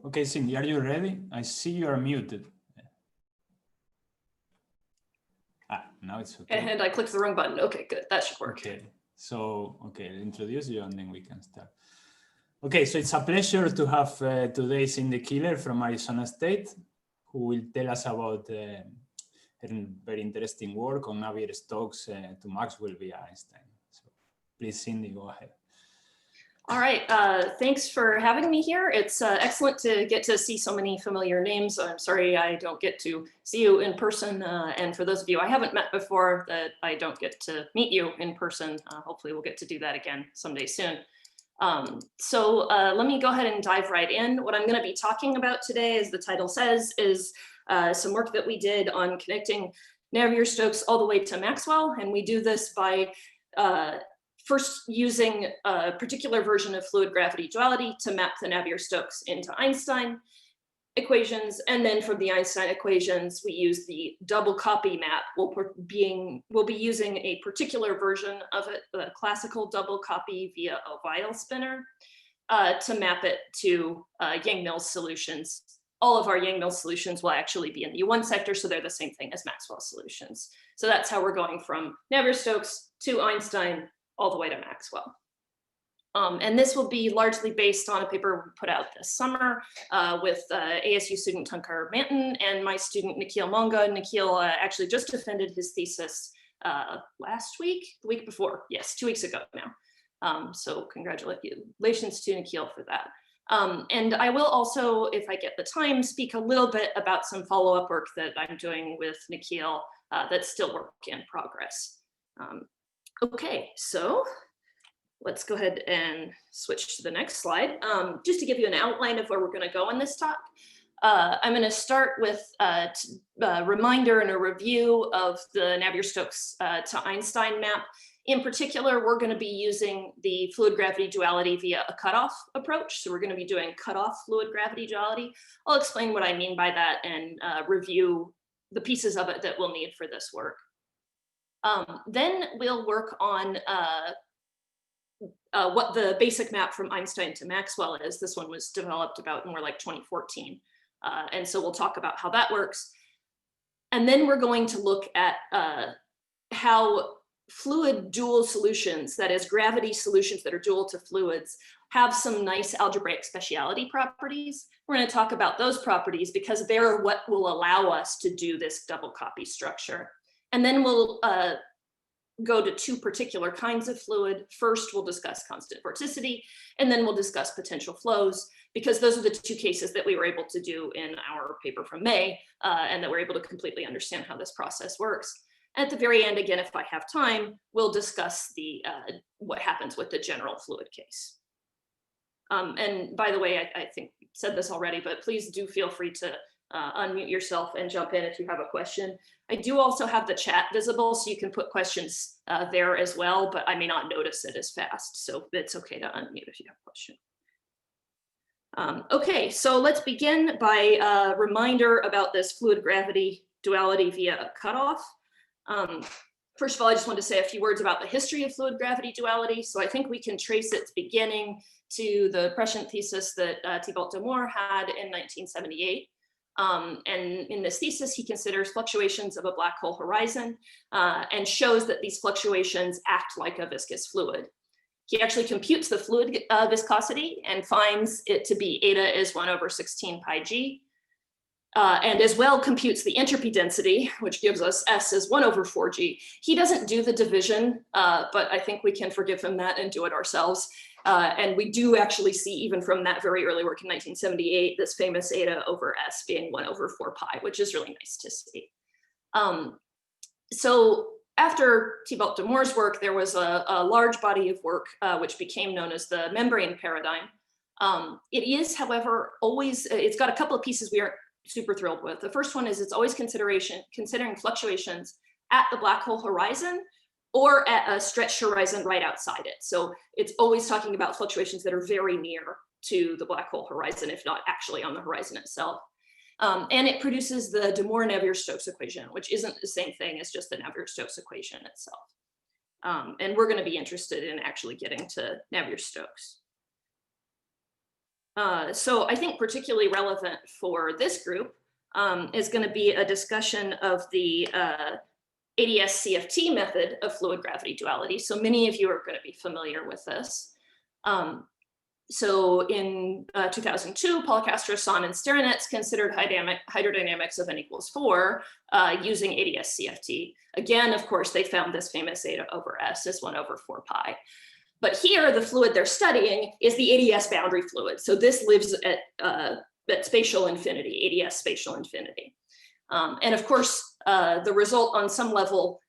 Okay, Cindy, are you ready? I see you are muted. Now it's okay. And I clicked the wrong button. Okay, good. That should work. Okay, so, okay, I'll introduce you and then we can start. Okay, so it's a pleasure to have today Cindy Keeler from Arizona State, who will tell us about her very interesting work on Navier-Stokes to Maxwell via Einstein. So please, Cindy, go ahead. All right, thanks for having me here. It's excellent to get to see so many familiar names. I'm sorry I don't get to see you in person. And for those of you I haven't met before, that I don't get to meet you in person. Hopefully we'll get to do that again someday soon. So let me go ahead and dive right in. What I'm going to be talking about today, as the title says, is some work that we did on connecting Navier-Stokes all the way to Maxwell. And we do this by first using a particular version of fluid gravity duality to map the Navier-Stokes into Einstein equations. And then from the Einstein equations, we use the double copy map. We'll be using a particular version of it, the classical double copy via a Weyl spinner, to map it to Yang-Mills solutions. All of our Yang-Mills solutions will actually be in the U1 sector, so they're the same thing as Maxwell solutions. So that's how we're going from Navier-Stokes to Einstein all the way to Maxwell. And this will be largely based on a paper we put out this summer with ASU student Tunker Manton and my student Nikhil Monga. Nikhil actually just defended his thesis last week, the week before, yes, 2 weeks ago now. So congratulations to Nikhil for that. And I will also, if I get the time, speak a little bit about some follow-up work that I'm doing with Nikhil that's still work in progress. Okay, so let's go ahead and switch to the next slide. Just to give you an outline of where we're going to go in this talk, I'm going to start with a reminder and a review of the Navier-Stokes to Einstein map. In particular, we're going to be using the fluid gravity duality via a cutoff approach. So we're going to be doing cutoff fluid gravity duality. I'll explain what I mean by that and review the pieces of it that we'll need for this work. Then we'll work on what the basic map from Einstein to Maxwell is. This one was developed about more like 2014. And so we'll talk about how that works. And then we're going to look at how fluid dual solutions, that is gravity solutions that are dual to fluids, have some nice algebraic speciality properties. We're going to talk about those properties because they're what will allow us to do this double copy structure. And then we'll go to two particular kinds of fluid. First, we'll discuss constant vorticity, and then we'll discuss potential flows, because those are the two cases that we were able to do in our paper from May, and that we're able to completely understand how this process works. At the very end, again, if I have time, we'll discuss the what happens with the general fluid case. And by the way, I think I said this already, but please do feel free to unmute yourself and jump in if you have a question. I do also have the chat visible, so you can put questions there as well, but I may not notice it as fast, so it's okay to unmute if you have a question. Okay, so let's begin by a reminder about this fluid gravity duality via a cutoff. First of all, I just want to say a few words about the history of fluid gravity duality. So I think we can trace its beginning to the prescient thesis that Thibault de Moor had in 1978. And in this thesis, he considers fluctuations of a black hole horizon and shows that these fluctuations act like a viscous fluid. He actually computes the fluid viscosity and finds it to be eta is 1/16 pi g. And as well computes the entropy density, which gives us S as 1/4g. He doesn't do the division, but I think we can forgive him that and do it ourselves. And we do actually see, even from that very early work in 1978, this famous eta over S being 1/4 pi, which is really nice to see. So after Thibault de Moor's work, there was a large body of work which became known as the membrane paradigm. It is, however, always, it's got a couple of pieces we aren't super thrilled with. The first one is it's always considering fluctuations at the black hole horizon or at a stretched horizon right outside it. So it's always talking about fluctuations that are very near to the black hole horizon, if not actually on the horizon itself. And it produces the de Moor-Navier-Stokes equation, which isn't the same thing as just the Navier-Stokes equation itself. And we're going to be interested in actually getting to Navier-Stokes. So I think particularly relevant for this group is going to be a discussion of the ADS-CFT method of fluid gravity duality. So many of you are going to be familiar with this. So in 2002, Paul Castro-Son and Steranetz considered hydrodynamics of n equals 4 using ADS-CFT. Again, of course, they found this famous eta over S as 1 over 4 pi. But here, the fluid they're studying is the ADS boundary fluid. So this lives at spatial infinity, ADS spatial infinity. And of course, the result on some level,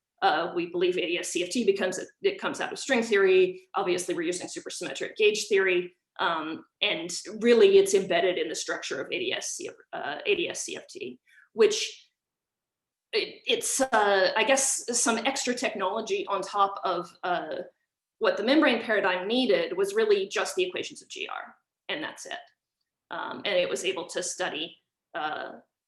we believe ADS-CFT comes out of string theory. Obviously, we're using supersymmetric gauge theory. And really, it's embedded in the structure of ADS-CFT, which it's, I guess, some extra technology on top of what the membrane paradigm needed was really just the equations of GR, and that's it. And it was able to study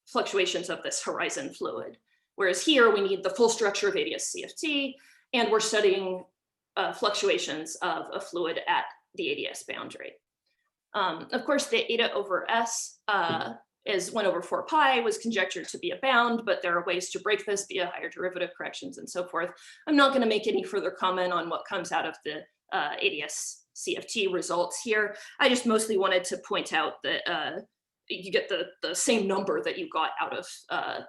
fluctuations of this horizon fluid. Whereas here, we need the full structure of ADS-CFT, and we're studying fluctuations of a fluid at the ADS boundary. Of course, the eta over S is 1 over 4 pi was conjectured to be a bound, but there are ways to break this via higher derivative corrections and so forth. I'm not going to make any further comment on what comes out of the ADS-CFT results here. I just mostly wanted to point out that you get the same number that you got out of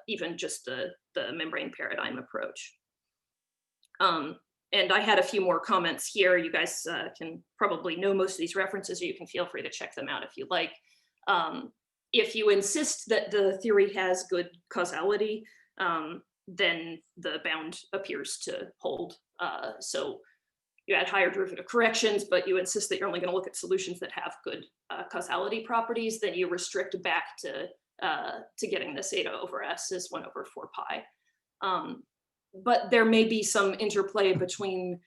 even just the membrane paradigm approach. And I had a few more comments here. You guys can probably know most of these references, or you can feel free to check them out if you like. If you insist that the theory has good causality, then the bound appears to hold. So you add higher derivative corrections, but you insist that you're only going to look at solutions that have good causality properties, then you restrict back to getting this eta over S as 1 over 4 pi. But there may be some interplay between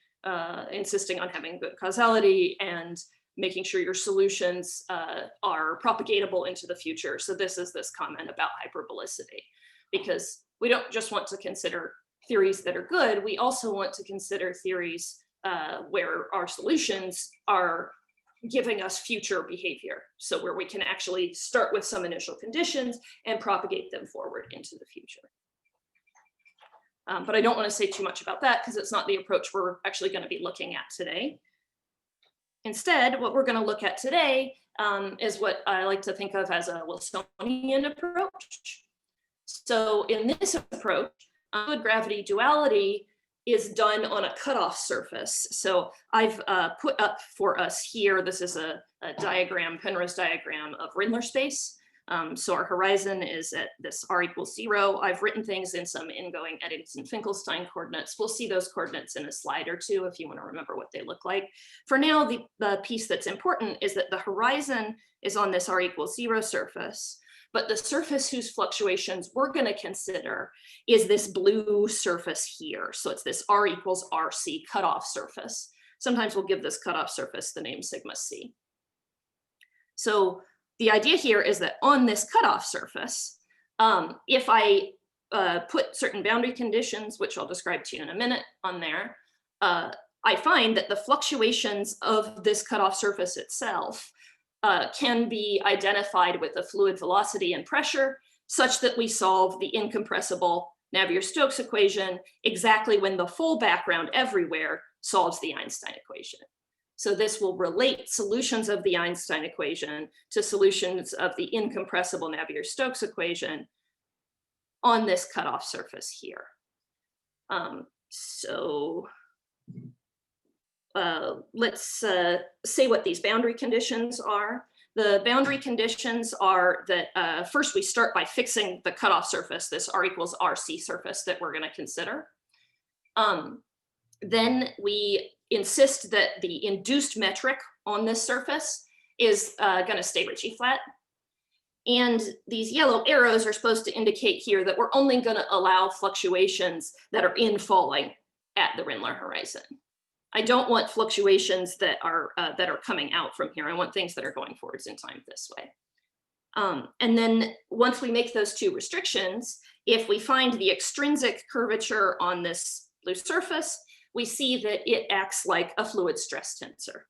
insisting on having good causality and making sure your solutions are propagatable into the future. So this is this comment about hyperbolicity, because we don't just want to consider theories that are good, we also want to consider theories where our solutions are giving us future behavior. So where we can actually start with some initial conditions and propagate them forward into the future. But I don't want to say too much about that because it's not the approach we're actually going to be looking at today. Instead, what we're going to look at today is what I like to think of as a Wilsonian approach. So in this approach, fluid gravity duality is done on a cutoff surface. So I've put up for us here, this is a diagram, Penrose diagram of Rindler space. So our horizon is at this r equals 0. I've written things in some ingoing Eddington-Finkelstein coordinates. We'll see those coordinates in a slide or two if you want to remember what they look like. For now, the piece that's important is that the horizon is on this r equals 0 surface, but the surface whose fluctuations we're going to consider is this blue surface here. So it's this r equals rc cutoff surface. Sometimes we'll give this cutoff surface the name sigma c. So the idea here is that on this cutoff surface, if I put certain boundary conditions, which I'll describe to you in a minute on there, I find that the fluctuations of this cutoff surface itself can be identified with a fluid velocity and pressure such that we solve the incompressible Navier-Stokes equation exactly when the full background everywhere solves the Einstein equation. So this will relate solutions of the Einstein equation to solutions of the incompressible Navier-Stokes equation on this cutoff surface here. Let's say what these boundary conditions are. The boundary conditions are that first we start by fixing the cutoff surface, this r equals rc surface that we're going to consider. Then we insist that the induced metric on this surface is going to stay Ritchie flat. And these yellow arrows are supposed to indicate here that we're only going to allow fluctuations that are infalling at the Rindler horizon. I don't want fluctuations that are coming out from here. I want things that are going forwards in time this way. And then once we make those two restrictions, if we find the extrinsic curvature on this blue surface, we see that it acts like a fluid stress tensor.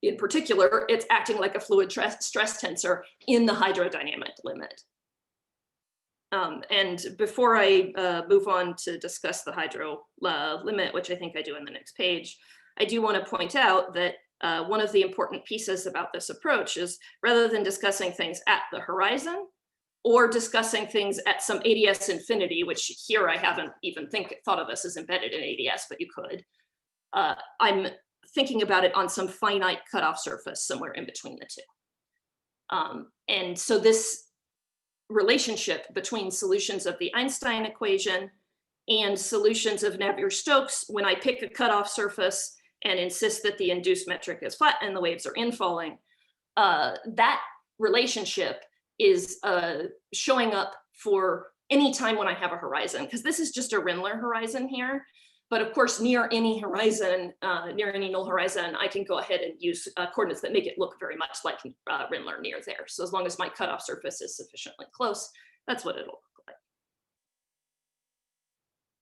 in particular, it's acting like a fluid stress tensor in the hydrodynamic limit. And before I move on to discuss the hydro limit, which I think I do in the next page, I do want to point out that one of the important pieces about this approach is rather than discussing things at the horizon or discussing things at some ADS infinity, which here I haven't even thought of this as embedded in ADS, but you could, I'm thinking about it on some finite cutoff surface somewhere in between the two. And so this relationship between solutions of the Einstein equation and solutions of Navier-Stokes, when I pick a cutoff surface and insist that the induced metric is flat and the waves are infalling, that relationship is showing up for any time when I have a horizon, because this is just a Rindler horizon here. But of course, near any horizon, near any null horizon, I can go ahead and use coordinates that make it look very much like Rindler near there. So as long as my cutoff surface is sufficiently close, that's what it'll look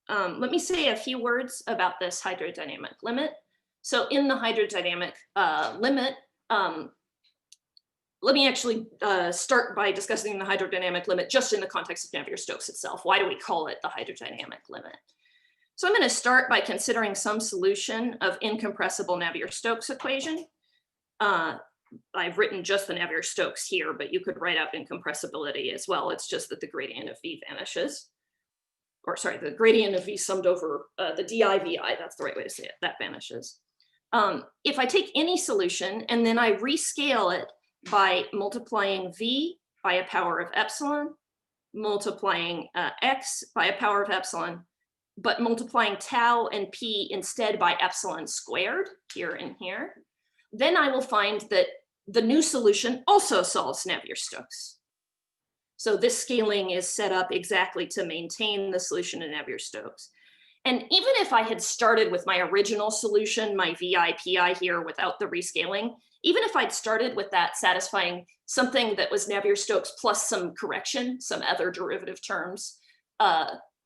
like. Let me say a few words about this hydrodynamic limit. So in the hydrodynamic limit, let me actually start by discussing the hydrodynamic limit just in the context of Navier-Stokes itself. Why do we call it the hydrodynamic limit? So I'm going to start by considering some solution of incompressible Navier-Stokes equation. I've written just the Navier-Stokes here, but you could write out incompressibility as well. It's just that the gradient of V vanishes. Or sorry, the gradient of V summed over the DI-VI, that's the right way to say it, that vanishes. If I take any solution and then I rescale it by multiplying V by a power of epsilon, multiplying X by a power of epsilon, but multiplying tau and P instead by epsilon squared here and here, then I will find that the new solution also solves Navier-Stokes. So this scaling is set up exactly to maintain the solution in Navier-Stokes. And even if I had started with my original solution, my VI, PI here without the rescaling, even if I'd started with that satisfying something that was Navier-Stokes plus some correction, some other derivative terms,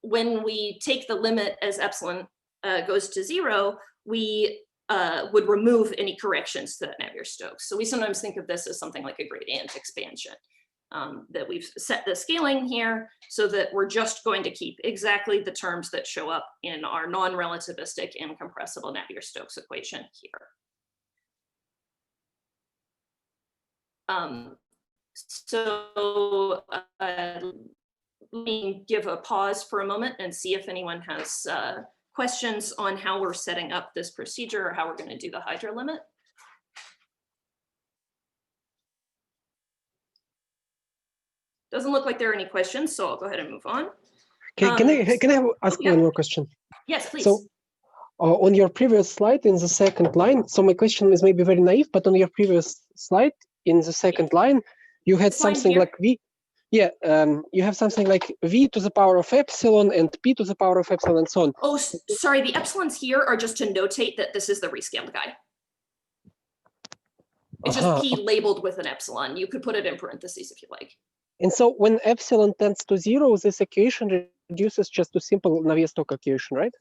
when we take the limit as epsilon goes to 0, we would remove any corrections to that Navier-Stokes. So we sometimes think of this as something like a gradient expansion, that we've set the scaling here so that we're just going to keep exactly the terms that show up in our non-relativistic incompressible Navier-Stokes equation here. Let me give a pause for a moment and see if anyone has questions on how we're setting up this procedure or how we're going to do the hydro limit. Doesn't look like there are any questions, so I'll go ahead and move on. Can I ask one more question? Yes, please. So on your previous slide in the second line, so my question is maybe very naive, but on your previous slide in the second line, you had something like V. Yeah, you have something like V to the power of epsilon and P to the power of epsilon and so on. Oh, sorry, the epsilons here are just to notate that this is the rescaled guy. It's just P labeled with an epsilon. You could put it in parentheses if you like. And so when epsilon tends to 0, this equation reduces just to simple Navier-Stokes equation, right?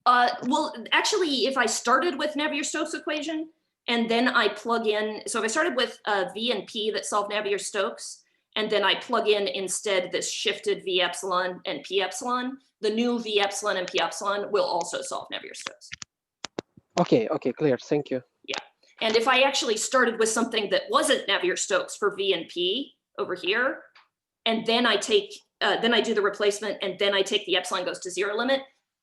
Well, actually, if I started with Navier-Stokes equation and then I plug in, so if I started with V and P that solve Navier-Stokes, and then I plug in instead this shifted V epsilon and P epsilon, the new V epsilon and P epsilon will also solve Navier-Stokes. Okay, clear, thank you. Yeah, and if I actually started with something that wasn't Navier-Stokes for V and P over here, and then I take, then I do the replacement, and then I take the epsilon goes to 0 limit,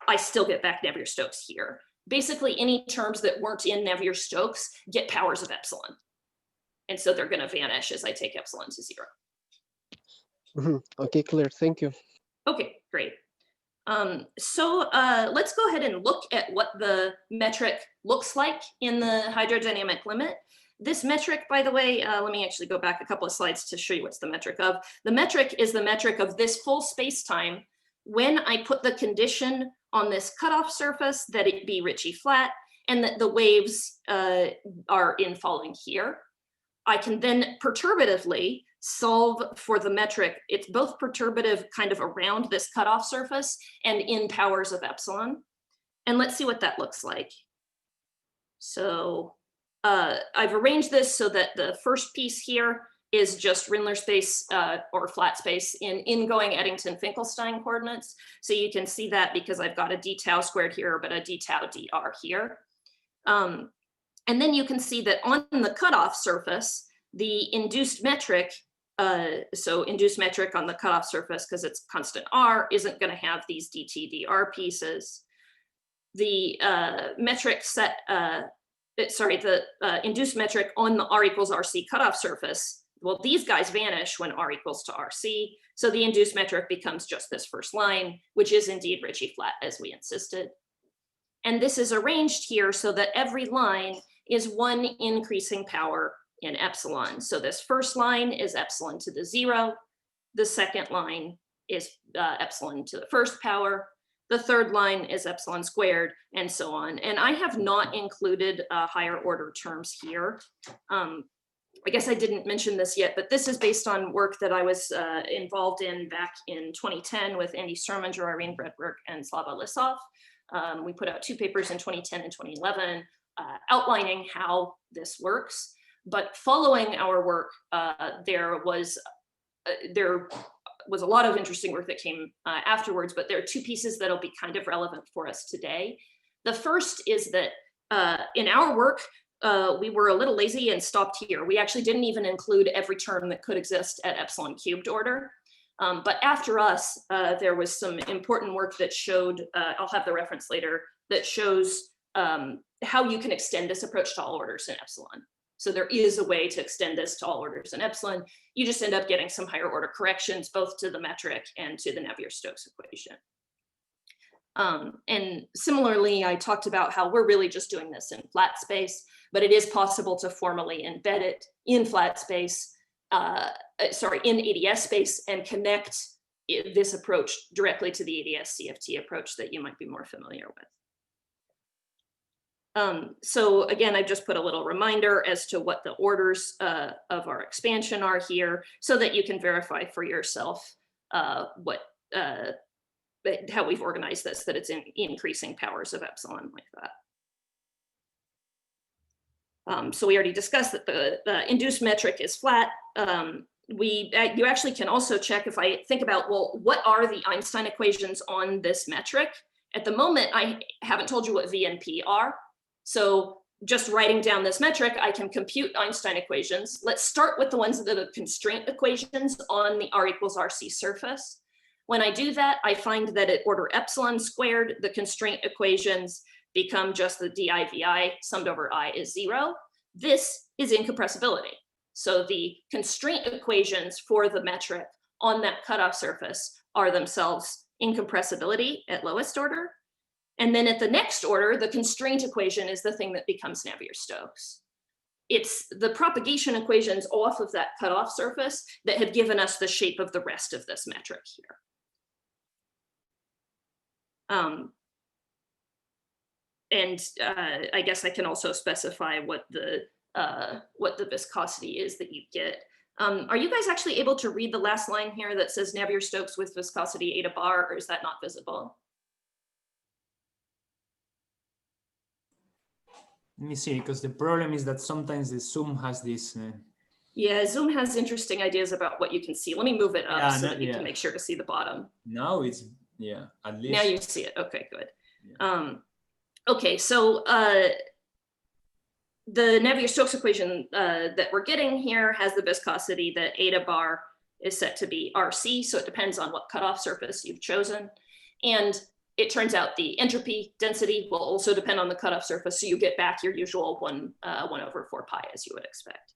I still get back Navier-Stokes here. Basically, any terms that weren't in Navier-Stokes get powers of epsilon. And so they're going to vanish as I take epsilon to 0. Okay, clear. Thank you. Okay, great. So let's go ahead and look at what the metric looks like in the hydrodynamic limit. This metric, by the way, let me actually go back a couple of slides to show you what's the metric of. The metric is the metric of this full space-time when I put the condition on this cutoff surface that it be Ricci flat and that the waves are infalling here. I can then perturbatively solve for the metric. It's both perturbative kind of around this cutoff surface and in powers of epsilon. And let's see what that looks like. So I've arranged this so that the first piece here is just Rindler space or flat space in ingoing Eddington-Finkelstein coordinates. So you can see that because I've got a d tau squared here, but a d tau dr here. And then you can see that on the cutoff surface, the induced metric, so induced metric on the cutoff surface, because it's constant r, isn't going to have these dt dr pieces. The metric set, the induced metric on the r equals rc cutoff surface, well, these guys vanish when r equals to rc. So the induced metric becomes just this first line, which is indeed Ritchie flat as we insisted. And this is arranged here so that every line is one increasing power in epsilon. So this first line is epsilon to the 0. The second line is epsilon to the first power. The third line is epsilon squared, and so on. And I have not included higher order terms here. I guess I didn't mention this yet, but this is based on work that I was involved in back in 2010 with Andy Sturminger, Irene Bredberg, and Slava Lisov. We put out 2 papers in 2010 and 2011 outlining how this works. But following our work, there was a lot of interesting work that came afterwards, but there are 2 pieces that'll be kind of relevant for us today. The first is that in our work, we were a little lazy and stopped here. We actually didn't even include every term that could exist at epsilon cubed order. But after us, there was some important work that showed, I'll have the reference later, that shows how you can extend this approach to all orders in epsilon. So there is a way to extend this to all orders in epsilon. You just end up getting some higher order corrections, both to the metric and to the Navier-Stokes equation. And similarly, I talked about how we're really just doing this in flat space, but it is possible to formally embed it in flat space, in ADS space, and connect this approach directly to the ADS CFT approach that you might be more familiar with. So again, I've just put a little reminder as to what the orders of our expansion are here, so that you can verify for yourself how we've organized this, that it's in increasing powers of epsilon like that. So we already discussed that the induced metric is flat. You actually can also check, if I think about, well, what are the Einstein equations on this metric? At the moment, I haven't told you what V and P are. So just writing down this metric, I can compute Einstein equations. Let's start with the ones that are the constraint equations on the r equals rc surface. When I do that, I find that at order epsilon squared, the constraint equations become just the divi summed over I is 0. This is incompressibility. So the constraint equations for the metric on that cutoff surface are themselves incompressibility at lowest order. And then at the next order, the constraint equation is the thing that becomes Navier-Stokes. It's the propagation equations off of that cutoff surface that have given us the shape of the rest of this metric here. I guess I can also specify what the viscosity is that you get. Are you guys actually able to read the last line here that says Navier-Stokes with viscosity eta bar, or is that not visible? Let me see, because the problem is that sometimes the Zoom has this. Yeah, Zoom has interesting ideas about what you can see. Let me move it up so that you can make sure to see the bottom. Now it's, at least. Now you see it. Okay, good. Yeah. Okay, so the Navier-Stokes equation that we're getting here has the viscosity that eta bar is set to be RC, so it depends on what cutoff surface you've chosen. And it turns out the entropy density will also depend on the cutoff surface, so you get back your usual 1 over 4 pi, as you would expect.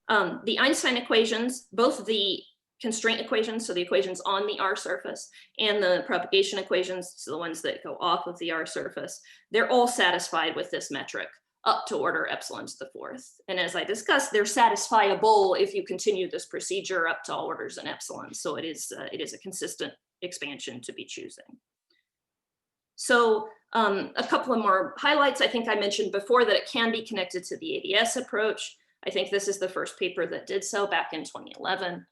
The Einstein equations, both the constraint equations, so the equations on the R surface, and the propagation equations, so the ones that go off of the R surface, they're all satisfied with this metric up to order epsilon to the 4th. And as I discussed, they're satisfiable if you continue this procedure up to all orders in epsilon. So it is a consistent expansion to be choosing. So a couple of more highlights. I think I mentioned before that it can be connected to the ADS approach. I think this is the first paper that did so back in 2011.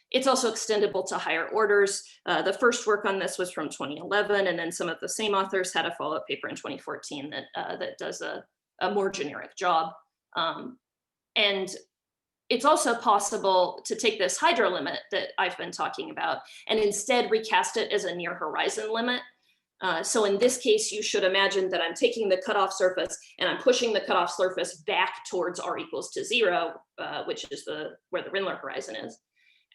It's also extendable to higher orders. The first work on this was from 2011, and then some of the same authors had a follow-up paper in 2014 that does a more generic job. And it's also possible to take this hydro limit that I've been talking about and instead recast it as a near horizon limit. So in this case, you should imagine that I'm taking the cutoff surface and I'm pushing the cutoff surface back towards r equals to 0, which is where the Rindler horizon is.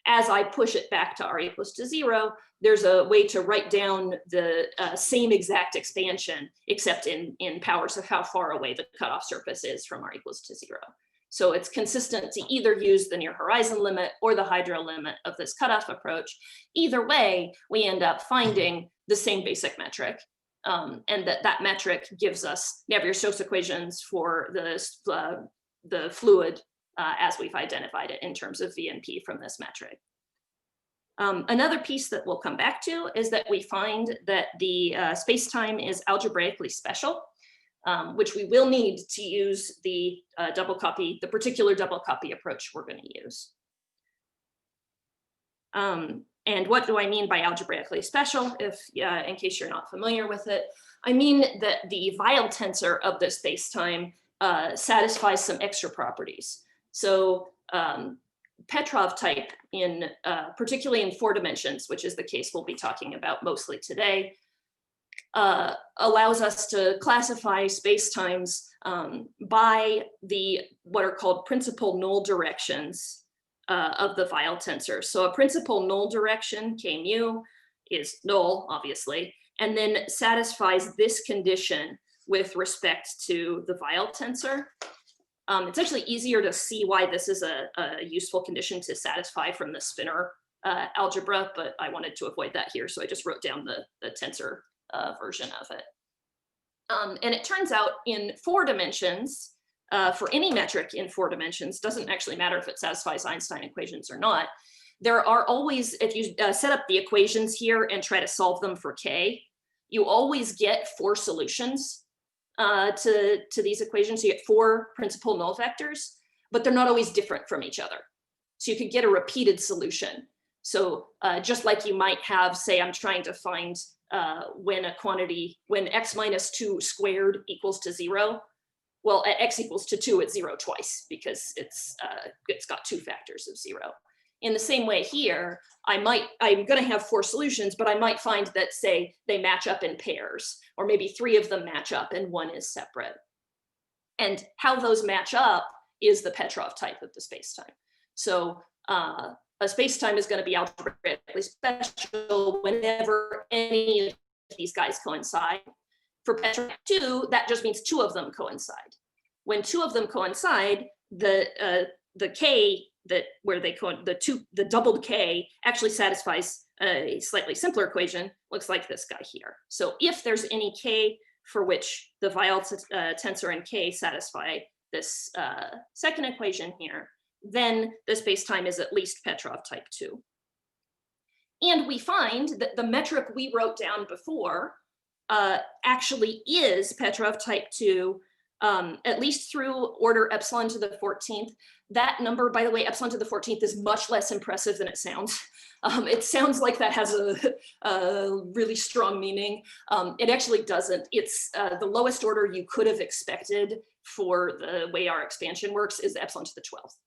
As I push it back to r equals to 0, there's a way to write down the same exact expansion, except in powers of how far away the cutoff surface is from r equals to 0. So it's consistent to either use the near horizon limit or the hydro limit of this cutoff approach. Either way, we end up finding the same basic metric, and that metric gives us Navier-Stokes equations for the fluid as we've identified it in terms of V and P from this metric. Another piece that we'll come back to is that we find that the space-time is algebraically special, which we will need to use the the particular double copy approach we're going to use. And what do I mean by algebraically special? In case you're not familiar with it, I mean that the Weyl tensor of the space-time satisfies some extra properties. So Petrov type, particularly in 4 dimensions, which is the case we'll be talking about mostly today, allows us to classify spacetimes by what are called principal null directions of the Weyl tensor. So a principal null direction, k mu, is null, obviously, and then satisfies this condition with respect to the Weyl tensor. It's actually easier to see why this is a useful condition to satisfy from the spinor algebra, but I wanted to avoid that here, so I just wrote down the tensor version of it. And it turns out in 4 dimensions, for any metric in 4 dimensions, doesn't actually matter if it satisfies Einstein equations or not, there are always, if you set up the equations here and try to solve them for k, you always get 4 solutions to these equations. So you get 4 principal null vectors, but they're not always different from each other. So you could get a repeated solution. So just like you might have, say, I'm trying to find when x minus 2 squared equals to 0, well, at x equals to 2, it's 0 twice because it's got 2 factors of 0. In the same way here, I'm going to have 4 solutions, but I might find that, say, they match up in pairs, or maybe 3 of them match up and 1 is separate. And how those match up is the Petrov type of the spacetime. So a spacetime is going to be algebraically special whenever any of these guys coincide. For Petrov 2, that just means 2 of them coincide. When 2 of them coincide, the k the doubled k actually satisfies a slightly simpler equation, looks like this guy here. So if there's any k for which the Weyl tensor and k satisfy this second equation here, then the spacetime is at least Petrov type 2. And we find that the metric we wrote down before actually is Petrov type 2, at least through order epsilon to the 14th. That number, by the way, epsilon to the 14th, is much less impressive than it sounds. It sounds like that has a really strong meaning. It actually doesn't. It's the lowest order you could have expected for the way our expansion works is epsilon to the 12th.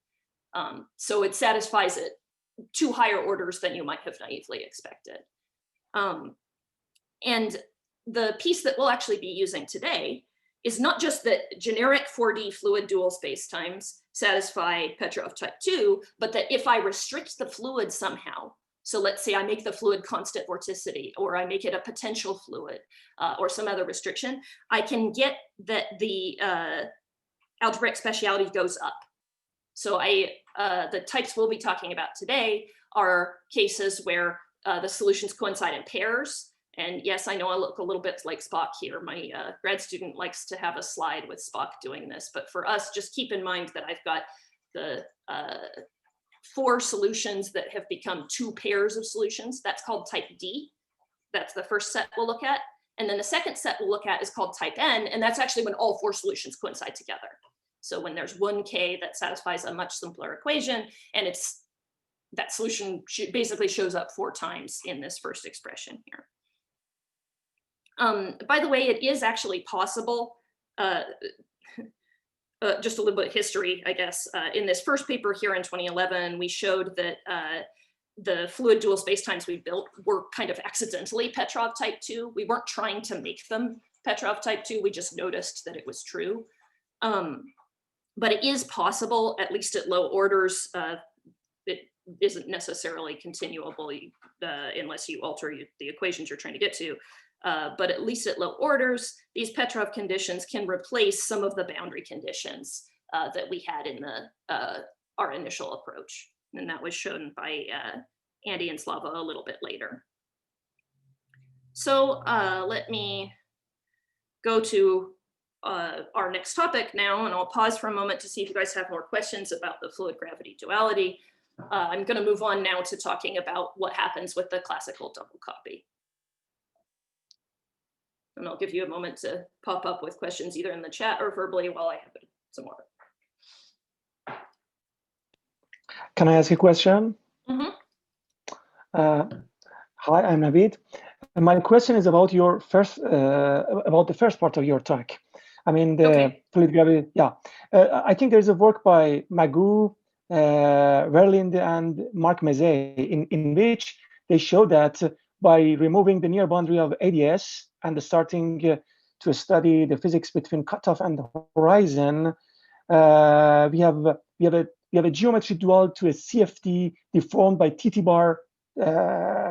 So it satisfies it 2 higher orders than you might have naively expected. And the piece that we'll actually be using today is not just that generic 4D fluid dual spacetimes satisfy Petrov type 2, but that if I restrict the fluid somehow, so let's say I make the fluid constant vorticity, or I make it a potential fluid, or some other restriction, I can get that the algebraic speciality goes up. So the types we'll be talking about today are cases where the solutions coincide in pairs. And yes, I know I look a little bit like Spock here. My grad student likes to have a slide with Spock doing this, but for us, just keep in mind that I've got the 4 solutions that have become 2 pairs of solutions. That's called type D. That's the first set we'll look at. And then the second set we'll look at is called type N, and that's actually when all 4 solutions coincide together. So when there's 1 k that satisfies a much simpler equation, and that solution basically shows up 4 times in this first expression here. By the way, it is actually possible. just a little bit of history, I guess. In this first paper here in 2011, we showed that the fluid dual spacetimes we built were kind of accidentally Petrov type 2. We weren't trying to make them Petrov type 2, we just noticed that it was true. But it is possible, at least at low orders, it isn't necessarily continuable unless you alter the equations you're trying to get to. But at least at low orders, these Petrov conditions can replace some of the boundary conditions that we had in our initial approach. And that was shown by Andy and Slava a little bit later. So let me go to our next topic now, and I'll pause for a moment to see if you guys have more questions about the fluid gravity duality. I'm going to move on now to talking about what happens with the classical double copy. And I'll give you a moment to pop up with questions either in the chat or verbally while I have some more. Can I ask a question? Mm-hmm. Hi, I'm Navid. My question is about your about the first part of your talk. I mean, the fluid gravity. Yeah, I think there's a work by Magoo, Verlind, and Mark Mazet in which they show that by removing the near boundary of ADS and starting to study the physics between cutoff and the horizon, we have a geometry dual to a CFT deformed by TT bar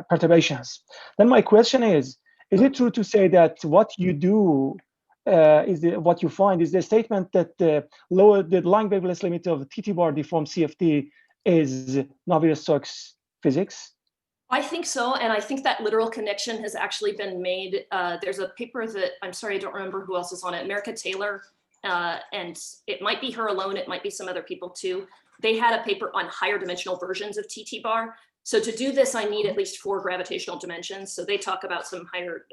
perturbations. Then my question is it true to say that what you do what you find is the statement that the line wavelength limit of TT bar deformed CFT is Navier-Stokes physics? I think so, and I think that literal connection has actually been made. There's a paper that, I'm sorry, I don't remember who else is on it, America Taylor, and it might be her alone, it might be some other people too. They had a paper on higher dimensional versions of TT bar. So to do this, I need at least 4 gravitational dimensions. So they talk about some higher,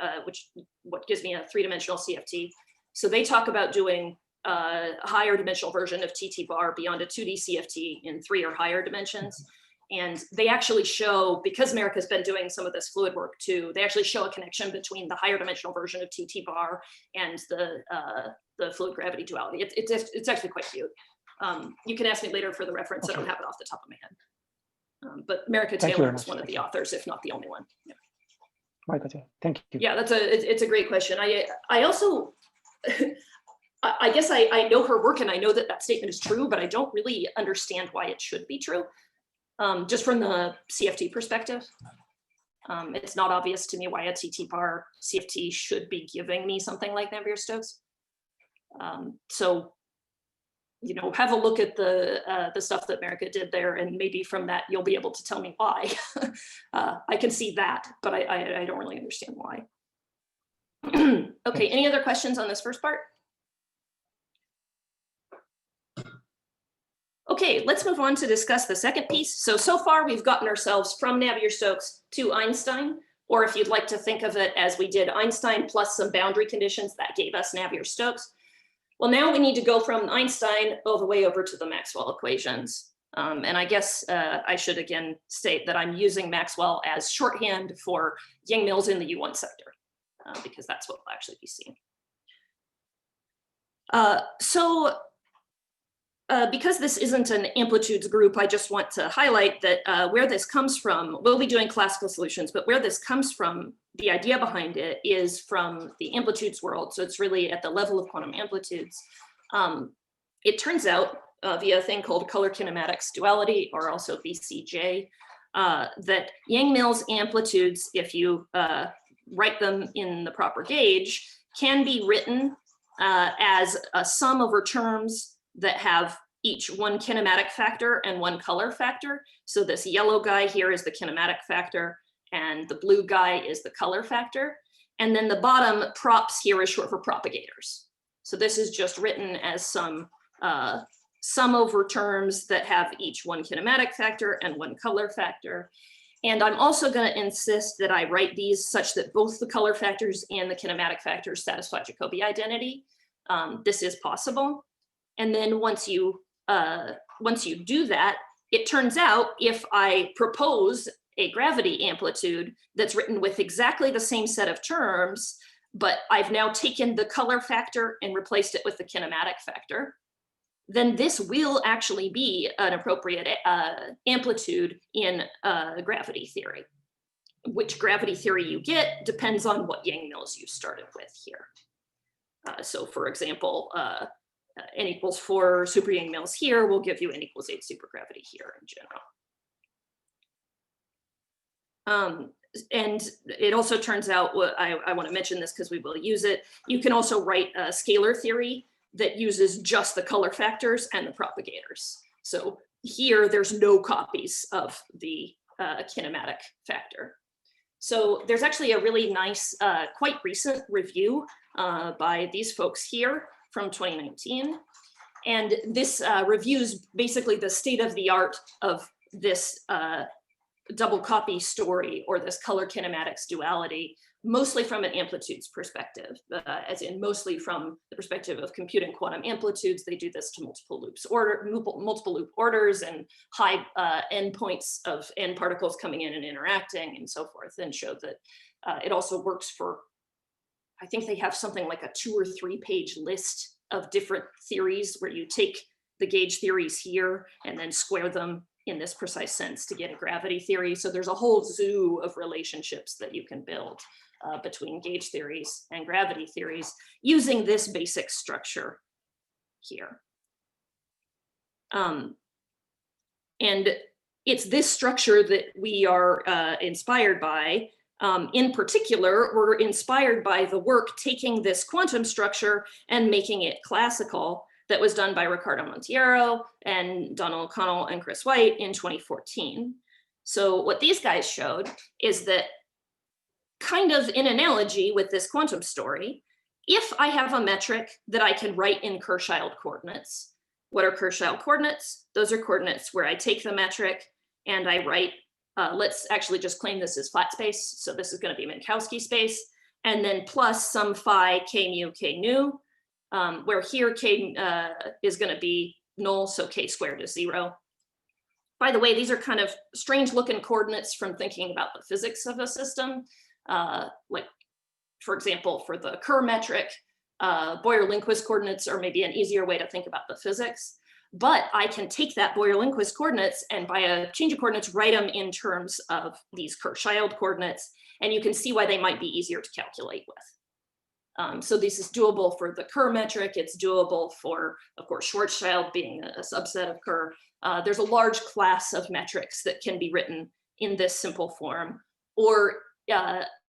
what gives me a 3-dimensional CFT. So they talk about doing a higher dimensional version of TT bar beyond a 2D CFT in 3 or higher dimensions. And they actually show, because America's been doing some of this fluid work too, they actually show a connection between the higher dimensional version of TT bar and the fluid gravity duality. It's actually quite cute. You can ask me later for the reference. Okay. I don't have it off the top of my head. But America Taylor is one of the authors, if not the only one. Yeah. Right, thank you. Yeah, it's a great question. I also, I guess I know her work and I know that that statement is true, but I don't really understand why it should be true. Just from the CFT perspective, it's not obvious to me why a TT bar CFT should be giving me something like Navier-Stokes. So, you know, have a look at the stuff that America did there, and maybe from that you'll be able to tell me why. I can see that, but I don't really understand why. Okay, any other questions on this first part? Okay, let's move on to discuss the second piece. So far we've gotten ourselves from Navier-Stokes to Einstein, or if you'd like to think of it as we did Einstein plus some boundary conditions that gave us Navier-Stokes. Well, now we need to go from Einstein all the way over to the Maxwell equations. And I guess I should again state that I'm using Maxwell as shorthand for Yang-Mills in the U1 sector, because that's what we'll actually be seeing. Because this isn't an amplitudes group, I just want to highlight that where this comes from, we'll be doing classical solutions, but where this comes from, the idea behind it is from the amplitudes world. So it's really at the level of quantum amplitudes. It turns out via a thing called color kinematics duality, or also BCJ, that Yang-Mills amplitudes, if you write them in the proper gauge, can be written as a sum over terms that have each one kinematic factor and one color factor. So this yellow guy here is the kinematic factor, and the blue guy is the color factor. And then the bottom props here is short for propagators. So this is just written as some sum over terms that have each one kinematic factor and one color factor. And I'm also going to insist that I write these such that both the color factors and the kinematic factors satisfy Jacobi identity. This is possible. And then once you do that, it turns out if I propose a gravity amplitude that's written with exactly the same set of terms, but I've now taken the color factor and replaced it with the kinematic factor, then this will actually be an appropriate amplitude in gravity theory. Which gravity theory you get depends on what Yang-Mills you started with here. So for example, n equals 4 super Yang-Mills here will give you n equals 8 supergravity here in general. And it also turns out, I want to mention this because we will use it, you can also write a scalar theory that uses just the color factors and the propagators. So here there's no copies of the kinematic factor. So there's actually a really nice, quite recent review by these folks here from 2019. And this reviews basically the state of the art of this double copy story, or this color kinematics duality, mostly from an amplitudes perspective, as in mostly from the perspective of computing quantum amplitudes. They do this to multiple loop orders and high endpoints of n particles coming in and interacting and so forth, and show that it also works for, I think they have something like a 2 or 3 page list of different theories where you take the gauge theories here and then square them in this precise sense to get a gravity theory. So there's a whole zoo of relationships that you can build between gauge theories and gravity theories using this basic structure here. And it's this structure that we are inspired by. In particular, we're inspired by the work taking this quantum structure and making it classical that was done by Ricardo Monteiro and Donald O'Connell and Chris White in 2014. So what these guys showed is that, kind of in analogy with this quantum story, if I have a metric that I can write in Kersheld coordinates. What are Kersheld coordinates? Those are coordinates where I take the metric and I write, let's actually just claim this as flat space. So this is going to be Minkowski space, and then plus some phi k mu k nu, where here k is going to be null, so k squared is 0. By the way, these are kind of strange looking coordinates from thinking about the physics of a system. Like, for example, for the Kerr metric, Boyer-Lindquist coordinates are maybe an easier way to think about the physics. But I can take that Boyer-Lindquist coordinates and by a change of coordinates, write them in terms of these Kerr-Child coordinates. And you can see why they might be easier to calculate with. So this is doable for the Kerr metric. It's doable for, of course, Schwarzschild being a subset of Kerr. There's a large class of metrics that can be written in this simple form, or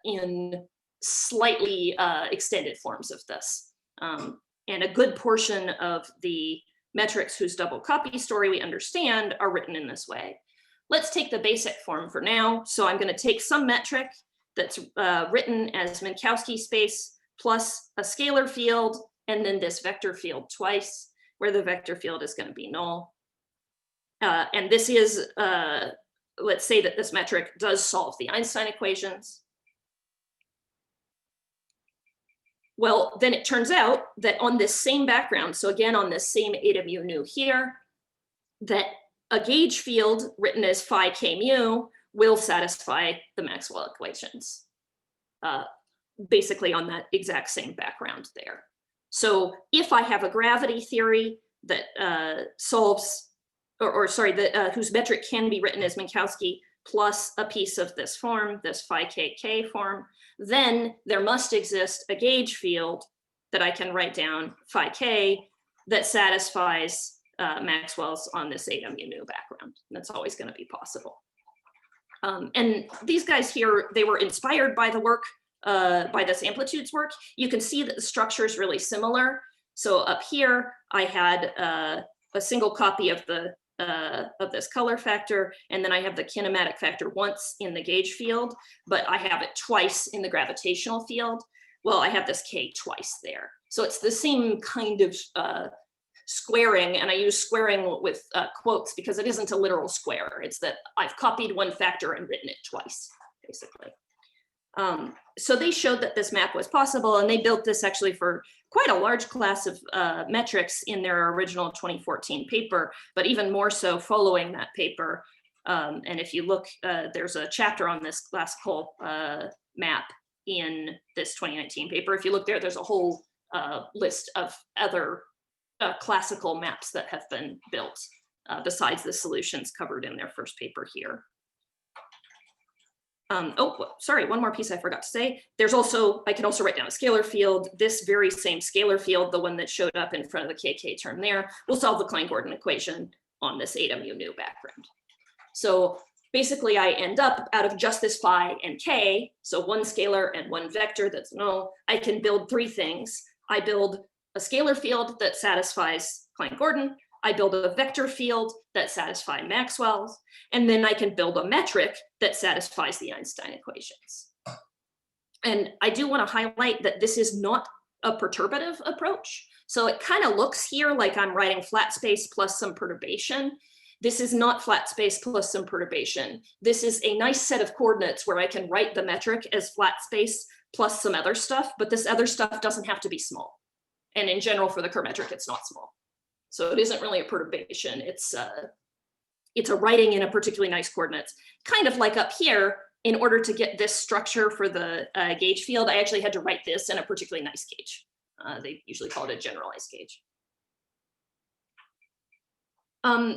in slightly extended forms of this. And a good portion of the metrics whose double copy story we understand are written in this way. Let's take the basic form for now. So I'm going to take some metric that's written as Minkowski space plus a scalar field, and then this vector field twice, where the vector field is going to be null. And this is, let's say that this metric does solve the Einstein equations. Well, then it turns out that on this same background, so again, on this same eta mu nu here, that a gauge field written as phi k mu will satisfy the Maxwell equations, basically on that exact same background there. So if I have a gravity theory that solves, whose metric can be written as Minkowski plus a piece of this form, this phi kk form, then there must exist a gauge field that I can write down phi k that satisfies Maxwell's on this eta mu nu background. That's always going to be possible. And these guys here, they were inspired by the work, by this amplitudes work. You can see that the structure is really similar. So up here, I had a single copy of this color factor, and then I have the kinematic factor once in the gauge field, but I have it twice in the gravitational field. Well, I have this k twice there. So it's the same kind of squaring, and I use squaring with quotes because it isn't a literal square. It's that I've copied one factor and written it twice, basically. So they showed that this map was possible, and they built this actually for quite a large class of metrics in their original 2014 paper, but even more so following that paper. And if you look, there's a chapter on this classical map in this 2019 paper. If you look there, there's a whole list of other classical maps that have been built besides the solutions covered in their first paper here. Oh, sorry, one more piece I forgot to say. There's also, I can also write down a scalar field. This very same scalar field, the one that showed up in front of the KK term there, will solve the Klein-Gordon equation on this eta mu nu background. So basically I end up out of just this phi and k, so one scalar and one vector that's null, I can build three things. I build a scalar field that satisfies Klein-Gordon, I build a vector field that satisfies Maxwell's, and then I can build a metric that satisfies the Einstein equations. And I do want to highlight that this is not a perturbative approach. So it kind of looks here like I'm writing flat space plus some perturbation. This is not flat space plus some perturbation. This is a nice set of coordinates where I can write the metric as flat space plus some other stuff, but this other stuff doesn't have to be small. And in general, for the Kerr metric, it's not small. So it isn't really a perturbation. It's a writing in a particularly nice coordinates. Kind of like up here, in order to get this structure for the gauge field, I actually had to write this in a particularly nice gauge. They usually call it a generalized gauge.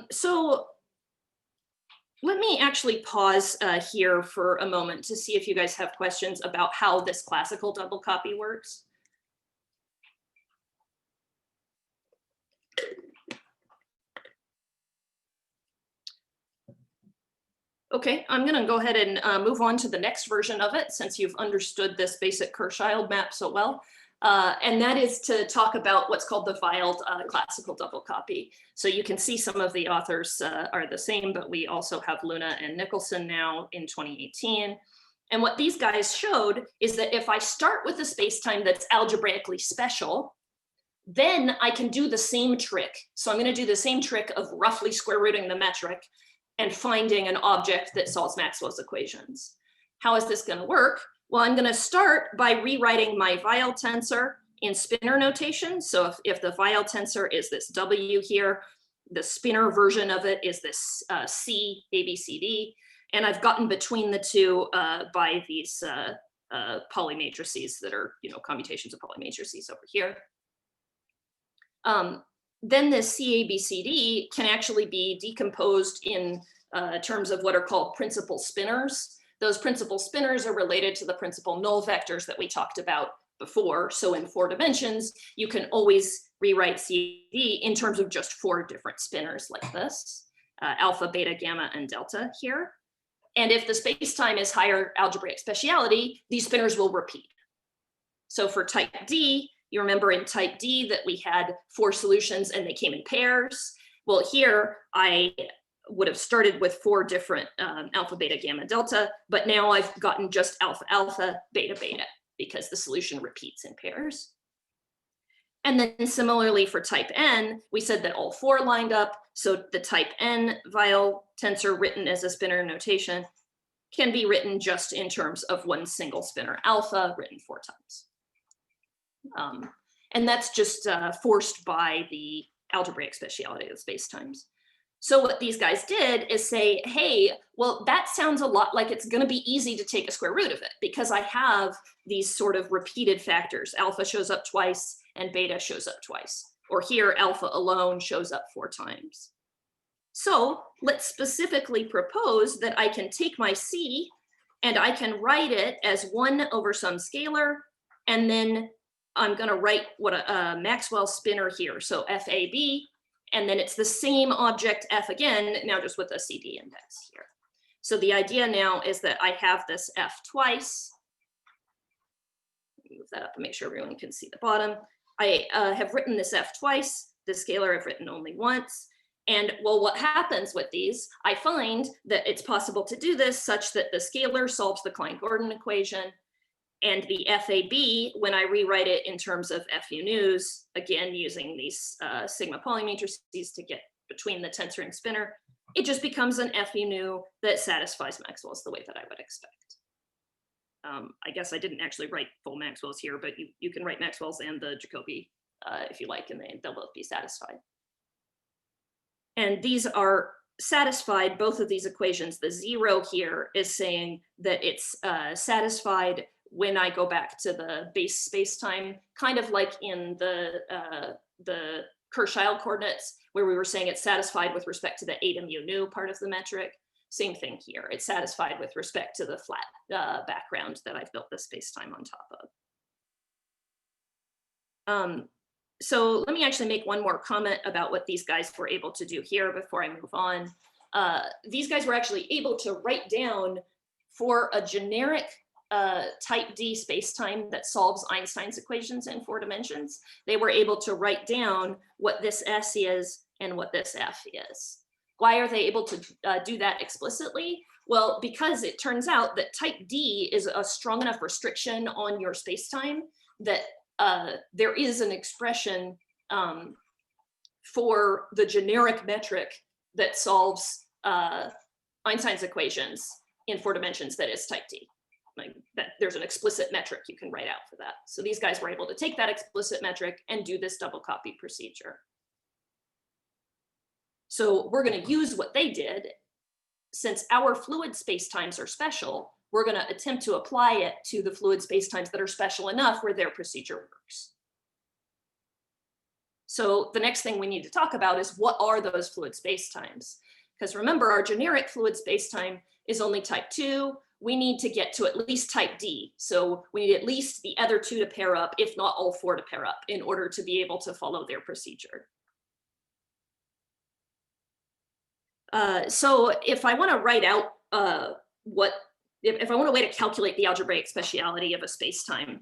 So let me actually pause here for a moment to see if you guys have questions about how this classical double copy works. Okay, I'm going to go ahead and move on to the next version of it, since you've understood this basic Kerr-Child map so well. And that is to talk about what's called the Weyl classical double copy. So you can see some of the authors are the same, but we also have Luna and Nicholson now in 2018. And what these guys showed is that if I start with a spacetime that's algebraically special, then I can do the same trick. So I'm going to do the same trick of roughly square rooting the metric and finding an object that solves Maxwell's equations. How is this going to work? Well, I'm going to start by rewriting my Weyl tensor in spinor notation. So if the Weyl tensor is this W here, the spinor version of it is this C, A, B, C, D. And I've gotten between the two by these polymatrices that are, commutations of polymatrices over here. Then this CABCD can actually be decomposed in terms of what are called principal spinors. Those principal spinors are related to the principal null vectors that we talked about before. So in 4 dimensions, you can always rewrite CD in terms of just 4 different spinors like this, alpha, beta, gamma, and delta here. And if the space-time is higher algebraic speciality, these spinors will repeat. So for type D, you remember in type D that we had 4 solutions and they came in pairs. Well, here I would have started with 4 different alpha, beta, gamma, delta, but now I've gotten just alpha, alpha, beta, beta, because the solution repeats in pairs. And then similarly for type N, we said that all 4 lined up. So the type N Weyl tensor written as a spinor notation can be written just in terms of one single spinor alpha written 4 times. And that's just forced by the algebraic speciality of spacetimes. So what these guys did is say, hey, well, that sounds a lot like it's going to be easy to take a square root of it, because I have these sort of repeated factors. Alpha shows up twice and beta shows up twice. Or here, alpha alone shows up 4 times. So let's specifically propose that I can take my C and I can write it as 1 over some scalar, and then I'm going to write what a Maxwell spinor here. So FAB, and then it's the same object F again, now just with a CD index here. So the idea now is that I have this F twice. Move that up to make sure everyone can see the bottom. I have written this F twice. The scalar I've written only once. And well, what happens with these, I find that it's possible to do this such that the scalar solves the Klein-Gordon equation, and the FAB, when I rewrite it in terms of FU news, again, using these sigma polymatrices to get between the tensor and spinor, it just becomes an FU nu that satisfies Maxwell's the way that I would expect. I guess I didn't actually write full Maxwell's here, but you can write Maxwell's and the Jacobi if you like, and they'll both be satisfied. And these are satisfied, both of these equations. The 0 here is saying that it's satisfied when I go back to the base spacetime, kind of like in the Kershile coordinates, where we were saying it's satisfied with respect to the eta mu nu part of the metric. Same thing here. It's satisfied with respect to the flat background that I've built the space-time on top of. So let me actually make one more comment about what these guys were able to do here before I move on. These guys were actually able to write down for a generic type D space-time that solves Einstein's equations in 4 dimensions. They were able to write down what this S is and what this F is. Why are they able to do that explicitly? Well, because it turns out that type D is a strong enough restriction on your space-time that there is an expression for the generic metric that solves Einstein's equations in 4 dimensions that is type D. Like that, there's an explicit metric you can write out for that. So these guys were able to take that explicit metric and do this double copy procedure. So we're going to use what they did. Since our fluid spacetimes are special, we're going to attempt to apply it to the fluid spacetimes that are special enough where their procedure works. So the next thing we need to talk about is what are those fluid spacetimes? Because remember, our generic fluid spacetime is only type 2. We need to get to at least type D. So we need at least the other 2 to pair up, if not all 4 to pair up, in order to be able to follow their procedure. So if I want to write out if I want a way to calculate the algebraic speciality of a spacetime,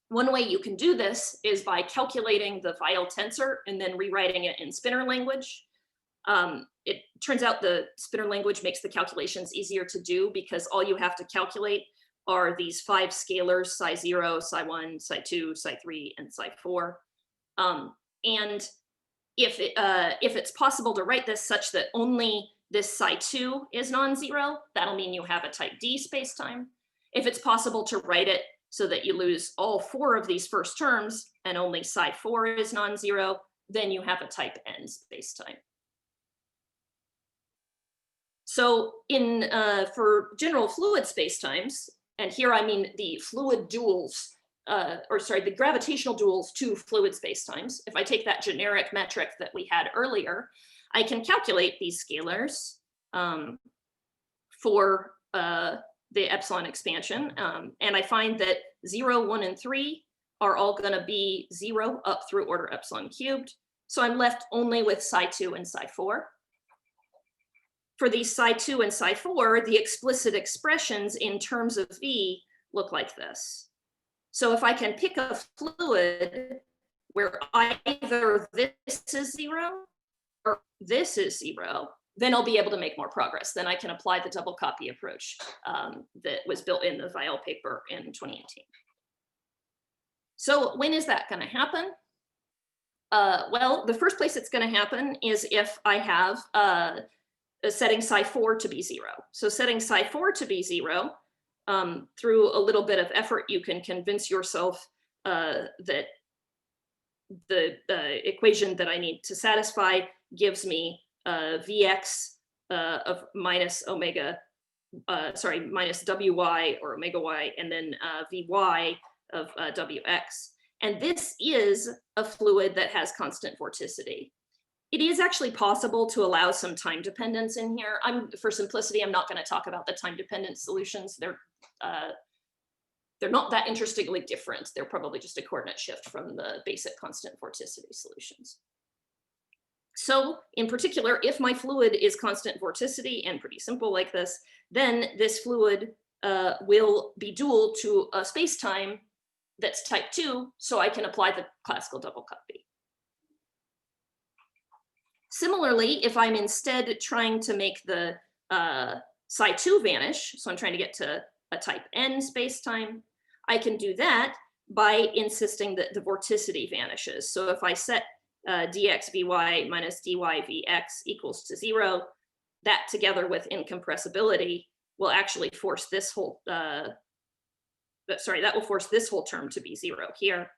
one way you can do this is by calculating the Weyl tensor and then rewriting it in spinor language. It turns out the spinor language makes the calculations easier to do because all you have to calculate are these 5 scalars, psi 0, psi 1, psi 2, psi 3, and psi 4. And if it's possible to write this such that only this psi 2 is non-zero, that'll mean you have a type D spacetime. If it's possible to write it so that you lose all 4 of these first terms and only psi 4 is non-zero, then you have a type N spacetime. So for general fluid spacetimes, and here I mean the fluid duals, the gravitational duals to fluid spacetimes. If I take that generic metric that we had earlier, I can calculate these scalars for the epsilon expansion. And I find that 0, 1, and 3 are all going to be 0 up through order epsilon cubed. So I'm left only with psi 2 and psi 4. For these psi 2 and psi 4, the explicit expressions in terms of V look like this. So if I can pick a fluid where either this is 0 or this is 0, then I'll be able to make more progress. Then I can apply the double copy approach that was built in the Weyl paper in 2018. So when is that going to happen? Well, the first place it's going to happen is if I have setting psi 4 to be 0. So setting psi 4 to be 0, through a little bit of effort, you can convince yourself that the equation that I need to satisfy gives me Vx of minus Wy or omega y, and then Vy of Wx. And this is a fluid that has constant vorticity. It is actually possible to allow some time dependence in here. For simplicity, I'm not going to talk about the time dependent solutions. They're not that interestingly different. They're probably just a coordinate shift from the basic constant vorticity solutions. So in particular, if my fluid is constant vorticity and pretty simple like this, then this fluid will be dual to a space-time that's type 2, so I can apply the classical double copy. Similarly, if I'm instead trying to make the psi 2 vanish, so I'm trying to get to a type N space-time, I can do that by insisting that the vorticity vanishes. So if I set dx Vy minus dy Vx equals to 0, that together with incompressibility will actually force this whole, that will force this whole term to be 0 here.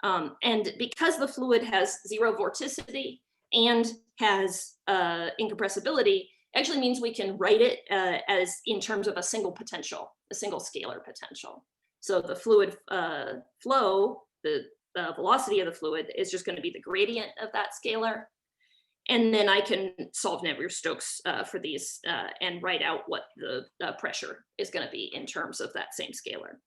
And because the fluid has 0 vorticity and has incompressibility, actually means we can write it as in terms of a single potential, a single scalar potential. So the fluid flow, the velocity of the fluid is just going to be the gradient of that scalar. And then I can solve Navier-Stokes for these and write out what the pressure is going to be in terms of that same scalar.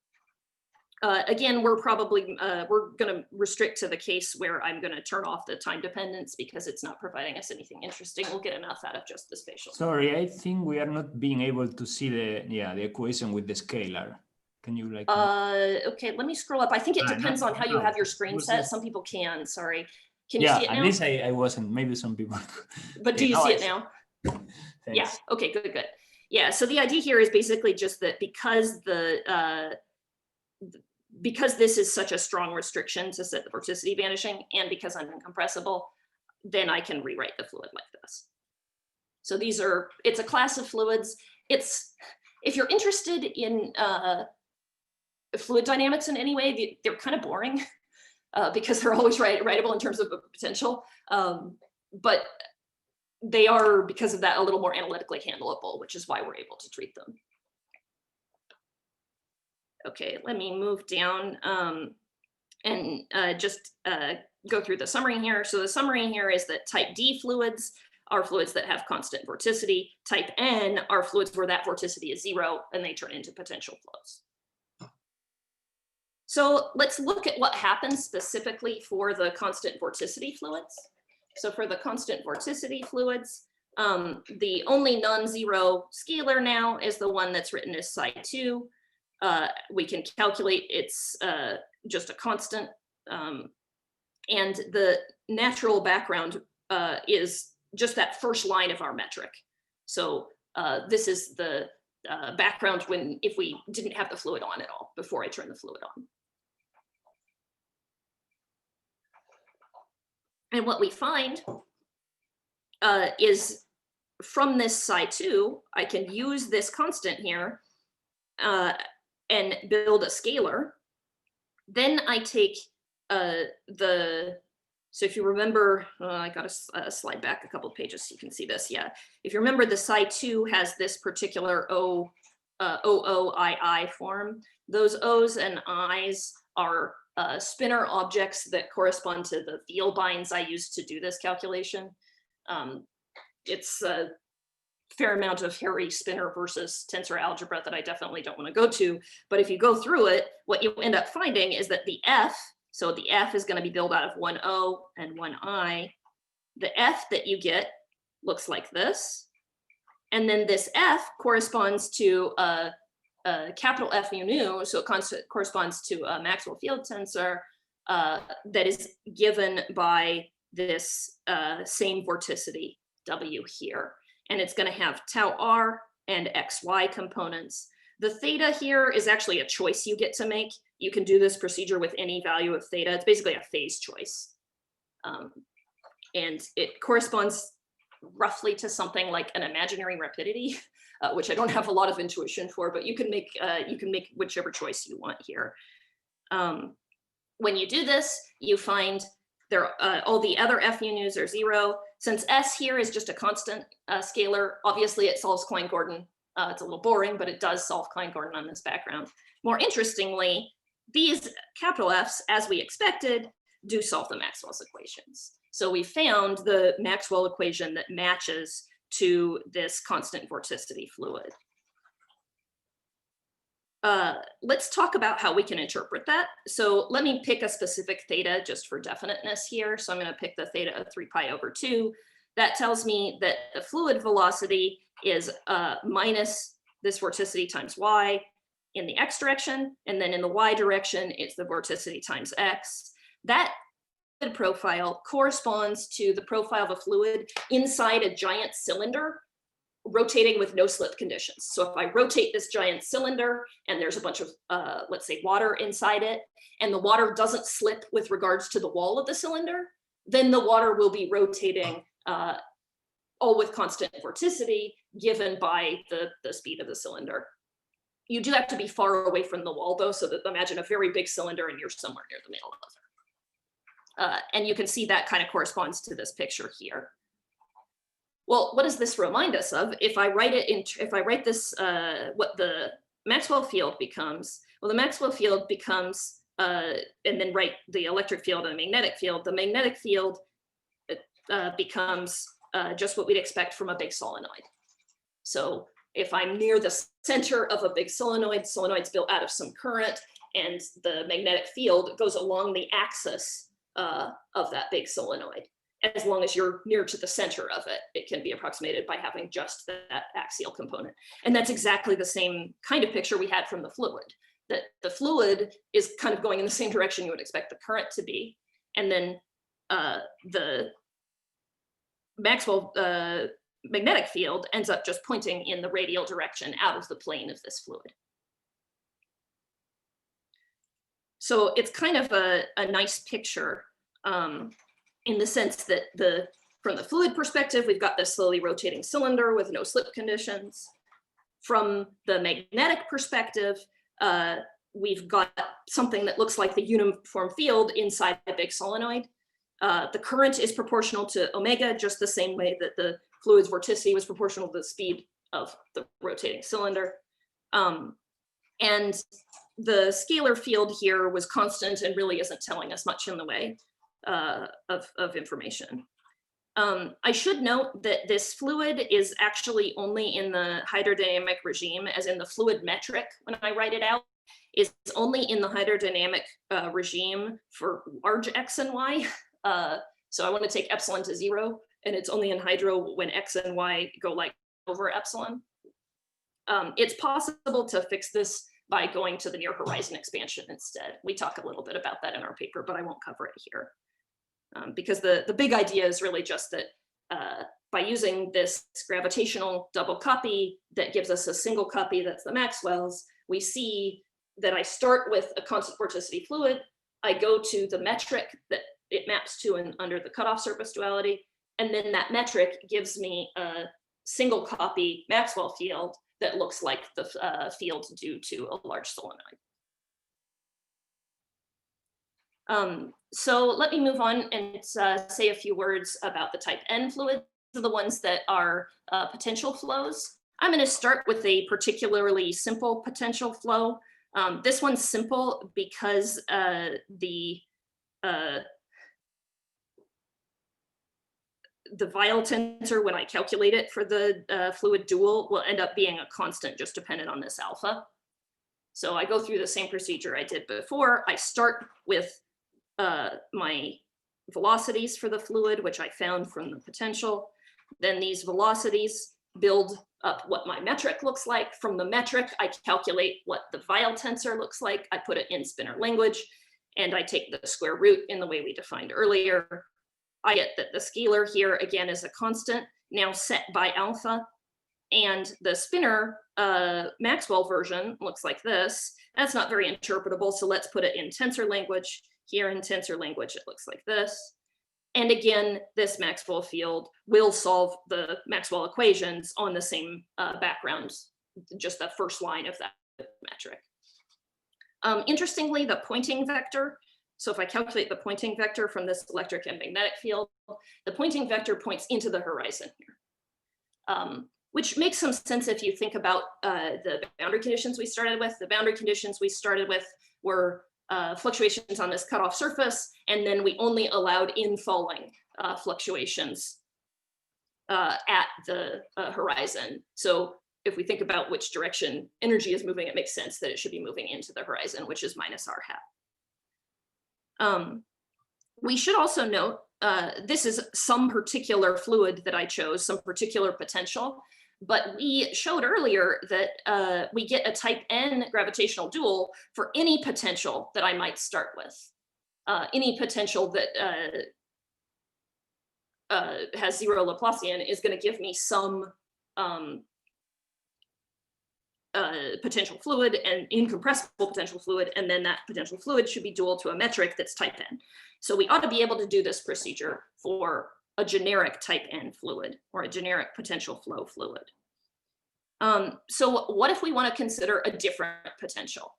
Again, we're probably, we're going to restrict to the case where I'm going to turn off the time dependence because it's not providing us anything interesting. We'll get enough out of just the spatial. Sorry, I think we are not being able to see the equation with the scalar. Can you like? Okay, let me scroll up. I think it depends on how you have your screen set. Some people can, sorry. Can you see it now? At least I wasn't, maybe some people. But do you see it now? Yeah, okay, good, good. Yeah, so the idea here is basically just that because because this is such a strong restriction to set the vorticity vanishing, and because I'm incompressible, then I can rewrite the fluid like this. So these are, it's a class of fluids. It's, if you're interested in fluid dynamics in any way, they're kind of boring because they're always writable in terms of potential. But they are, because of that, a little more analytically handleable, which is why we're able to treat them. Okay, let me move down and just go through the summary here. So the summary here is that type D fluids are fluids that have constant vorticity. Type N are fluids where that vorticity is 0 and they turn into potential flows. So let's look at what happens specifically for the constant vorticity fluids. So for the constant vorticity fluids, the only non-zero scalar now is the one that's written as psi2. We can calculate it's just a constant. And the natural background is just that first line of our metric. So this is the background if we didn't have the fluid on at all before I turn the fluid on. And what we find is from this psi2, I can use this constant here and build a scalar. Then I take so if you remember, I got a slide back a couple of pages so you can see this. Yeah, if you remember, the psi2 has this particular OOII form. Those O's and I's are spinor objects that correspond to the Weyl binds I used to do this calculation. It's a fair amount of hairy spinor versus tensor algebra that I definitely don't want to go to. But if you go through it, what you end up finding is that the F, so the F is going to be built out of one O and one I. The F that you get looks like this. And then this F corresponds to a capital F mu nu, so it corresponds to a Maxwell field tensor that is given by this same vorticity W here. And it's going to have tau R and XY components. The theta here is actually a choice you get to make. You can do this procedure with any value of theta. It's basically a phase choice. And it corresponds roughly to something like an imaginary rapidity, which I don't have a lot of intuition for, but you can make whichever choice you want here. When you do this, you find all the other F unus are 0. Since S here is just a constant scalar, obviously it solves Klein-Gordon. It's a little boring, but it does solve Klein-Gordon on this background. More interestingly, these capital Fs, as we expected, do solve the Maxwell's equations. So we found the Maxwell equation that matches to this constant vorticity fluid. Let's talk about how we can interpret that. So let me pick a specific theta just for definiteness here. So I'm going to pick the theta of 3 pi over 2. That tells me that the fluid velocity is minus this vorticity times y in the x direction, and then in the y direction, it's the vorticity times x. That profile corresponds to the profile of a fluid inside a giant cylinder rotating with no slip conditions. So if I rotate this giant cylinder and there's a bunch of, let's say, water inside it, and the water doesn't slip with regards to the wall of the cylinder, then the water will be rotating all with constant vorticity given by the speed of the cylinder. You do have to be far away from the wall though, so that imagine a very big cylinder and you're somewhere near the middle of it. And you can see that kind of corresponds to this picture here. Well, what does this remind us of? If I write this, what the Maxwell field becomes, well, the Maxwell field becomes and then write the electric field and the magnetic field becomes just what we'd expect from a big solenoid. So if I'm near the center of a big solenoid, solenoid's built out of some current, and the magnetic field goes along the axis of that big solenoid. As long as you're near to the center of it, it can be approximated by having just that axial component. And that's exactly the same kind of picture we had from the fluid, that the fluid is kind of going in the same direction you would expect the current to be. And then the Maxwell magnetic field ends up just pointing in the radial direction out of the plane of this fluid. So it's kind of a nice picture in the sense that from the fluid perspective, we've got this slowly rotating cylinder with no slip conditions. From the magnetic perspective, we've got something that looks like the uniform field inside a big solenoid. The current is proportional to omega, just the same way that the fluid's vorticity was proportional to the speed of the rotating cylinder. And the scalar field here was constant and really isn't telling us much in the way of information. I should note that this fluid is actually only in the hydrodynamic regime, as in the fluid metric, when I write it out, is only in the hydrodynamic regime for large X and Y. So I want to take epsilon to 0, and it's only in hydro when X and Y go like over epsilon. It's possible to fix this by going to the near horizon expansion instead. We talk a little bit about that in our paper, but I won't cover it here. Because the big idea is really just that by using this gravitational double copy that gives us a single copy that's the Maxwell's, we see that I start with a constant vorticity fluid, I go to the metric that it maps to under the cutoff surface duality, and then that metric gives me a single copy Maxwell field that looks like the field due to a large solenoid. So let me move on and say a few words about the type N fluids, the ones that are potential flows. I'm going to start with a particularly simple potential flow. This one's simple because the Weyl tensor, when I calculate it for the fluid dual, will end up being a constant just dependent on this alpha. So I go through the same procedure I did before. I start with my velocities for the fluid, which I found from the potential. Then these velocities build up what my metric looks like. From the metric, I calculate what the Weyl tensor looks like. I put it in spinor language, and I take the square root in the way we defined earlier. I get that the scalar here, again, is a constant, now set by alpha. And the spinor Maxwell version looks like this. That's not very interpretable, so let's put it in tensor language. Here in tensor language, it looks like this. And again, this Maxwell field will solve the Maxwell equations on the same background, just the first line of that metric. Interestingly, the pointing vector, so if I calculate the pointing vector from this electric and magnetic field, the pointing vector points into the horizon here, which makes some sense if you think about the boundary conditions we started with. The boundary conditions we started with were fluctuations on this cutoff surface, and then we only allowed infalling fluctuations at the horizon. So if we think about which direction energy is moving, it makes sense that it should be moving into the horizon, which is minus r hat. We should also note, this is some particular fluid that I chose, some particular potential, but we showed earlier that we get a type N gravitational dual for any potential that I might start with. Any potential that has 0 Laplacian is going to give me some potential fluid, and incompressible potential fluid, and then that potential fluid should be dual to a metric that's type N. So we ought to be able to do this procedure for a generic type N fluid, or a generic potential flow fluid. So what if we want to consider a different potential?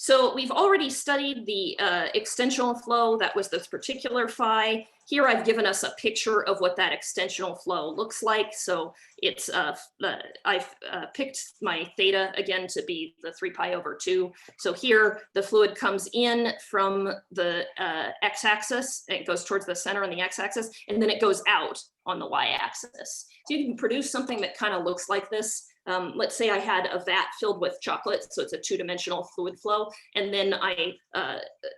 So we've already studied the extensional flow. That was this particular phi. Here I've given us a picture of what that extensional flow looks like. So it's I've picked my theta again to be the 3 pi over 2. So here the fluid comes in from the x-axis. It goes towards the center on the x-axis, and then it goes out on the y-axis. So you can produce something that kind of looks like this. Let's say I had a vat filled with chocolate, so it's a 2-dimensional fluid flow, and then I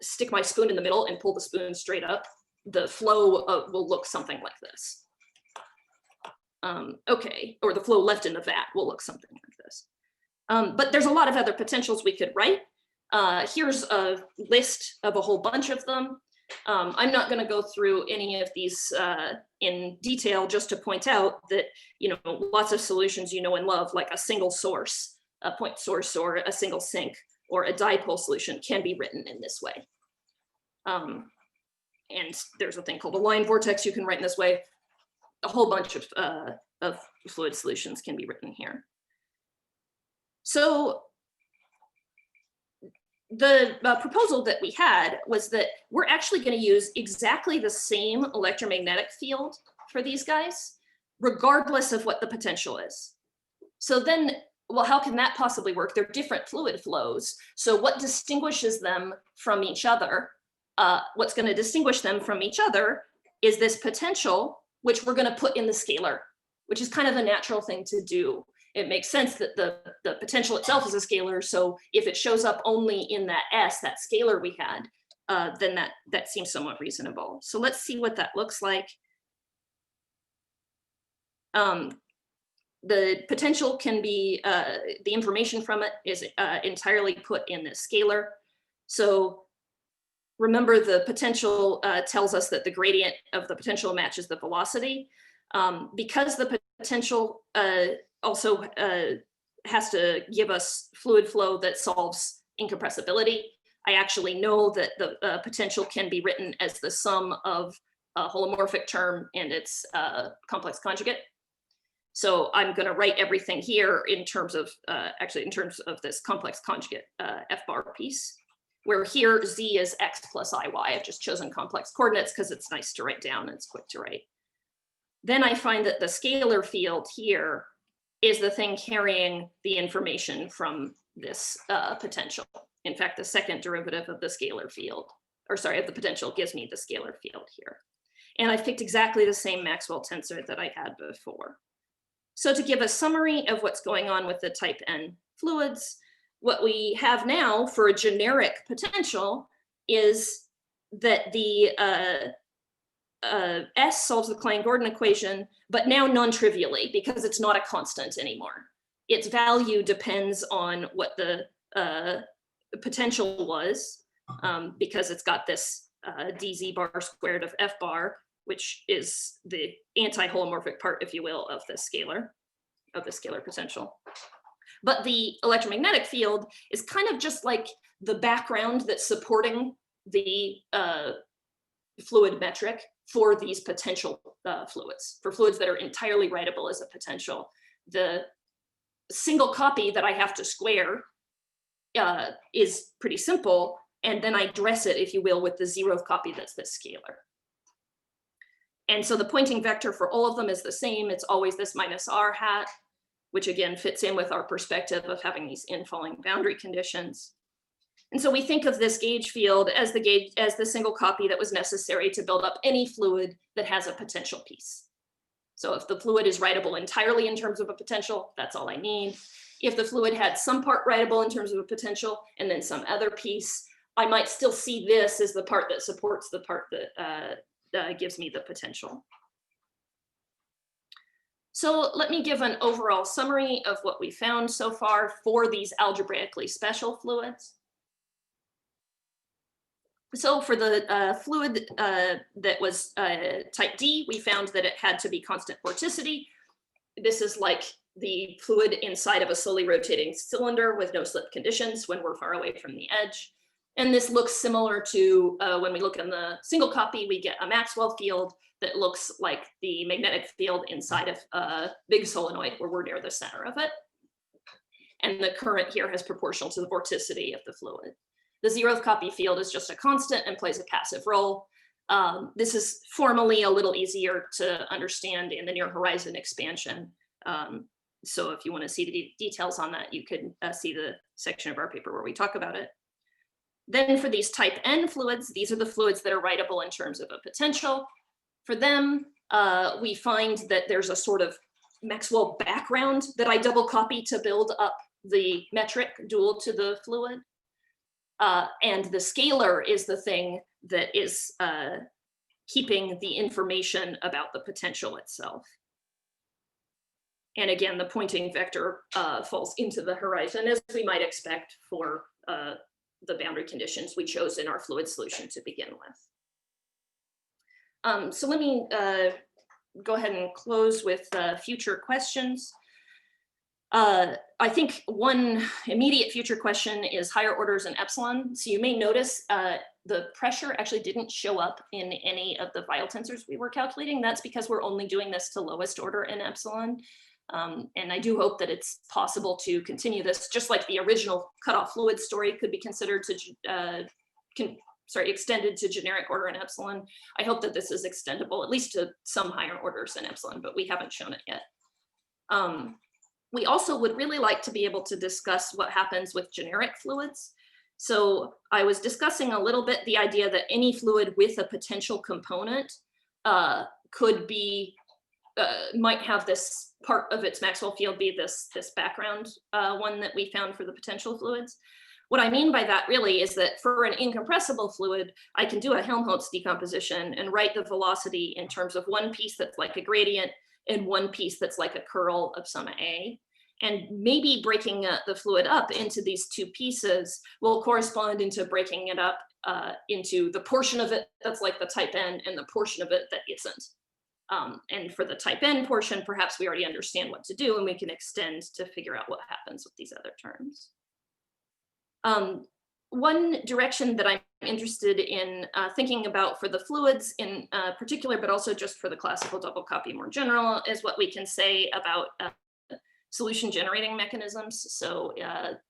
stick my spoon in the middle and pull the spoon straight up. The flow will look something like this. Okay, or the flow left in the vat will look something like this. But there's a lot of other potentials we could write. Here's a list of a whole bunch of them. I'm not going to go through any of these in detail, just to point out that, you know, lots of solutions you know and love, like a single source, a point source, or a single sink, or a dipole solution can be written in this way. And there's a thing called a line vortex you can write in this way. A whole bunch of fluid solutions can be written here. So the proposal that we had was that we're actually going to use exactly the same electromagnetic field for these guys, regardless of what the potential is. So then, well, how can that possibly work? They're different fluid flows. So what distinguishes them from each other? What's going to distinguish them from each other is this potential, which we're going to put in the scalar, which is kind of a natural thing to do. It makes sense that the potential itself is a scalar. So if it shows up only in that S, that scalar we had, then that seems somewhat reasonable. So let's see what that looks like. The potential can be, the information from it is entirely put in the scalar. So remember, the potential tells us that the gradient of the potential matches the velocity. Because the potential also has to give us fluid flow that solves incompressibility, I actually know that the potential can be written as the sum of a holomorphic term and its complex conjugate. So I'm going to write everything here in terms of, actually in terms of this complex conjugate F bar piece, where here Z is X plus IY. I've just chosen complex coordinates because it's nice to write down and it's quick to write. Then I find that the scalar field here is the thing carrying the information from this potential. In fact, the second derivative of the scalar field, or sorry, of the potential gives me the scalar field here. And I've picked exactly the same Maxwell tensor that I had before. So to give a summary of what's going on with the type N fluids, what we have now for a generic potential is that the S solves the Klein-Gordon equation, but now non-trivially because it's not a constant anymore. Its value depends on what the potential was, because it's got this dz bar squared of F bar, which is the anti-holomorphic part, if you will, of the scalar potential. But the electromagnetic field is kind of just like the background that's supporting the fluid metric for these potential fluids. For fluids that are entirely writable as a potential, the single copy that I have to square is pretty simple, and then I dress it, if you will, with the 0th copy that's this scalar. And so the pointing vector for all of them is the same. It's always this minus r hat, which again fits in with our perspective of having these infalling boundary conditions. And so we think of this gauge field as the single copy that was necessary to build up any fluid that has a potential piece. So if the fluid is writable entirely in terms of a potential, that's all I need. If the fluid had some part writable in terms of a potential and then some other piece, I might still see this as the part that supports the part that gives me the potential. So let me give an overall summary of what we found so far for these algebraically special fluids. So for the fluid that was type D, we found that it had to be constant vorticity. This is like the fluid inside of a slowly rotating cylinder with no slip conditions when we're far away from the edge. And this looks similar to when we look in the single copy, we get a Maxwell field that looks like the magnetic field inside of a big solenoid where we're near the center of it. And the current here is proportional to the vorticity of the fluid. The zeroth copy field is just a constant and plays a passive role. This is formally a little easier to understand in the near horizon expansion. So if you want to see the details on that, you could see the section of our paper where we talk about it. Then for these type N fluids, these are the fluids that are writable in terms of a potential. For them, we find that there's a sort of Maxwell background that I double copy to build up the metric dual to the fluid. And the scalar is the thing that is keeping the information about the potential itself. And again, the pointing vector falls into the horizon, as we might expect for the boundary conditions we chose in our fluid solution to begin with. So let me go ahead and close with future questions. I think one immediate future question is higher orders in epsilon. So you may notice the pressure actually didn't show up in any of the Weyl tensors we were calculating. That's because we're only doing this to lowest order in epsilon. And I do hope that it's possible to continue this, just like the original cutoff fluid story could be considered to, extended to generic order in epsilon. I hope that this is extendable, at least to some higher orders in epsilon, but we haven't shown it yet. We also would really like to be able to discuss what happens with generic fluids. So I was discussing a little bit the idea that any fluid with a potential component could be, might have this part of its Maxwell field be this background one that we found for the potential fluids. What I mean by that really is that for an incompressible fluid, I can do a Helmholtz decomposition and write the velocity in terms of one piece that's like a gradient and one piece that's like a curl of some A. And maybe breaking the fluid up into these two pieces will correspond into breaking it up into the portion of it that's like the type N and the portion of it that isn't. And for the type N portion, perhaps we already understand what to do and we can extend to figure out what happens with these other terms. One direction that I'm interested in thinking about for the fluids in particular, but also just for the classical double copy more general, is what we can say about solution generating mechanisms. So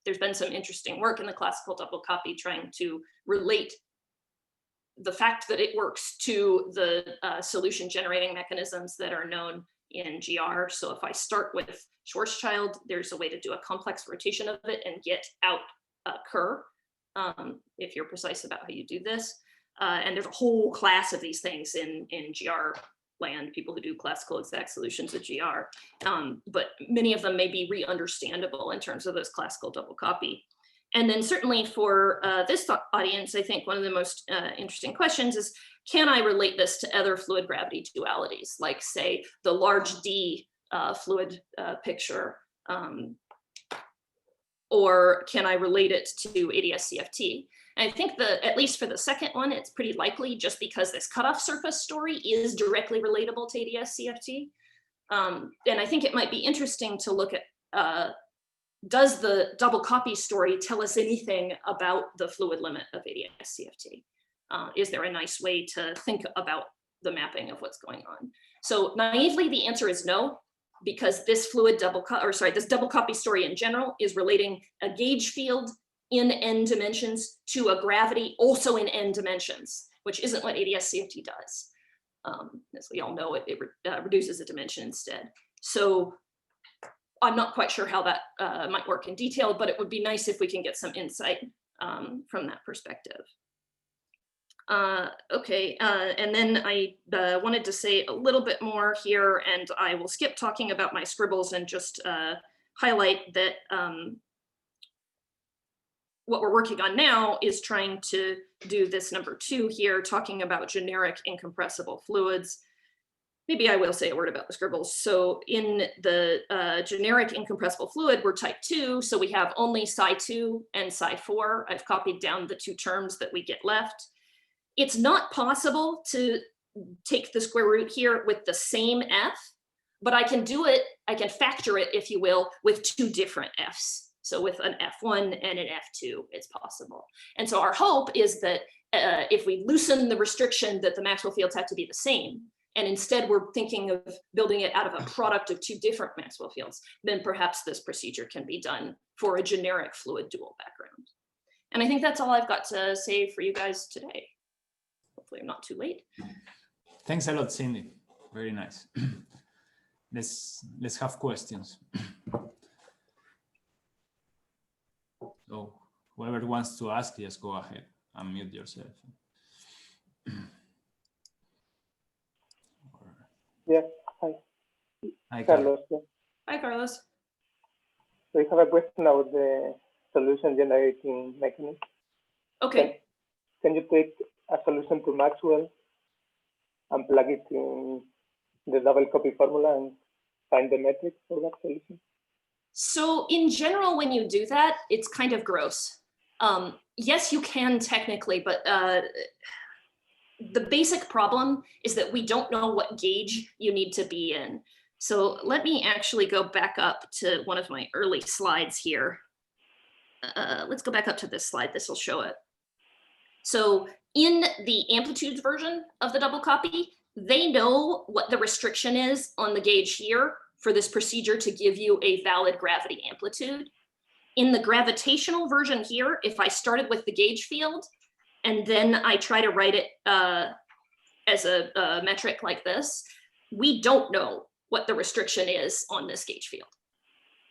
there's been some interesting work in the classical double copy trying to relate the fact that it works to the solution generating mechanisms that are known in GR. So if I start with Schwarzschild, there's a way to do a complex rotation of it and get out Kerr, if you're precise about how you do this. And there's a whole class of these things in GR land, people who do classical exact solutions of GR. But many of them may be re-understandable in terms of this classical double copy. And then certainly for this audience, I think one of the most interesting questions is, can I relate this to other fluid gravity dualities, like say the large D fluid picture, or can I relate it to ADS-CFT? And I think that at least for the second one, it's pretty likely just because this cutoff surface story is directly relatable to ADS-CFT. And I think it might be interesting to look at, does the double copy story tell us anything about the fluid limit of ADS-CFT? Is there a nice way to think about the mapping of what's going on? So naively, the answer is no, because this fluid this double copy story in general is relating a gauge field in n dimensions to a gravity also in n dimensions, which isn't what ADS-CFT does. As we all know, it reduces a dimension instead. So I'm not quite sure how that might work in detail, but it would be nice if we can get some insight from that perspective. Okay, and then I wanted to say a little bit more here, and I will skip talking about my scribbles and just highlight that what we're working on now is trying to do this number 2 here, talking about generic incompressible fluids. Maybe I will say a word about the scribbles. So in the generic incompressible fluid, we're type 2, so we have only psi2 and psi4. I've copied down the 2 terms that we get left. It's not possible to take the square root here with the same f, but I can do it, I can factor it, if you will, with 2 different f's. So with an f1 and an f2, it's possible. And so our hope is that if we loosen the restriction that the Maxwell fields have to be the same, and instead we're thinking of building it out of a product of 2 different Maxwell fields, then perhaps this procedure can be done for a generic fluid dual background. And I think that's all I've got to say for you guys today. Hopefully I'm not too late. Thanks a lot, Cindy. Very nice. Let's have questions. So whoever wants to ask, just go ahead. Unmute yourself. Yeah, hi. Hi, Carlos. Yeah. Hi, Carlos. So I have a question about the solution generating mechanism. Okay. Can you take a solution to Maxwell and plug it in the double copy formula and find the metric for that solution? So in general, when you do that, it's kind of gross. Yes, you can technically, but the basic problem is that we don't know what gauge you need to be in. So let me actually go back up to one of my early slides here. Let's go back up to this slide. This will show it. So in the amplitudes version of the double copy, they know what the restriction is on the gauge here for this procedure to give you a valid gravity amplitude. In the gravitational version here, if I started with the gauge field and then I try to write it as a metric like this, we don't know what the restriction is on this gauge field,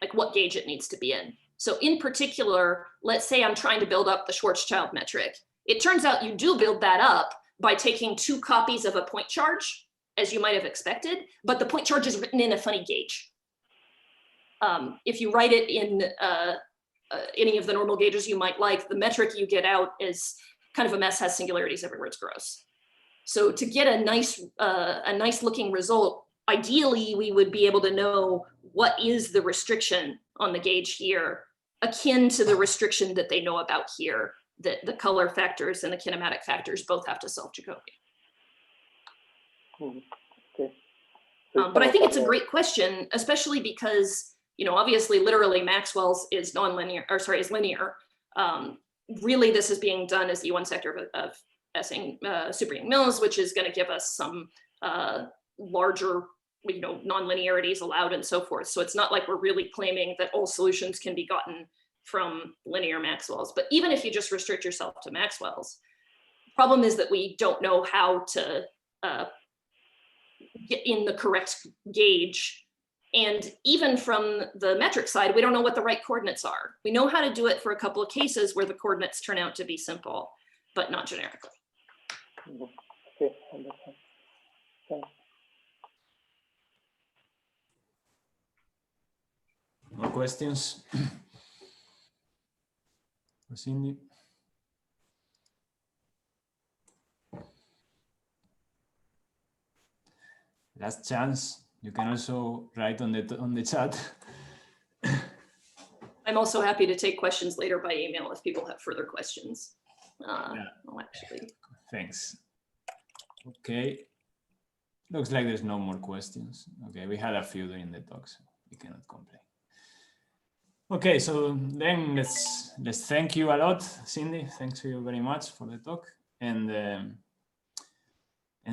like what gauge it needs to be in. So in particular, let's say I'm trying to build up the Schwarzschild metric. It turns out you do build that up by taking 2 copies of a point charge, as you might have expected, but the point charge is written in a funny gauge. If you write it in any of the normal gauges you might like, the metric you get out is kind of a mess, has singularities everywhere, it's gross. So to get a nice looking result, ideally we would be able to know what is the restriction on the gauge here, akin to the restriction that they know about here, that the color factors and the kinematic factors both have to self-Jacobi. Okay. But I think it's a great question, especially because, you know, obviously literally Maxwell's is nonlinear, or sorry, is linear. Really this is being done as the U1 sector of super Yang-Mills, which is going to give us some larger, you know, non-linearities allowed and so forth. So it's not like we're really claiming that all solutions can be gotten from linear Maxwell's. But even if you just restrict yourself to Maxwell's, the problem is that we don't know how to get in the correct gauge. And even from the metric side, we don't know what the right coordinates are. We know how to do it for a couple of cases where the coordinates turn out to be simple, but not generically. Okay, understand. Thanks. More questions? For Cindy? Last chance. You can also write on the chat. I'm also happy to take questions later by email if people have further questions. Yeah. I'll actually. Thanks. Okay. Looks like there's no more questions. Okay, we had a few during the talk, so we cannot complain. Okay, so then let's thank you a lot, Cindy. Thanks to you very much for the talk, and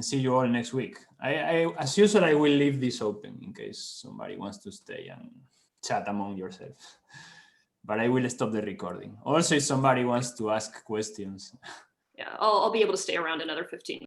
see you all next week. As usual, I will leave this open in case somebody wants to stay and chat among yourselves. But I will stop the recording. Also, if somebody wants to ask questions. Yeah, I'll be able to stay around another 15 minutes.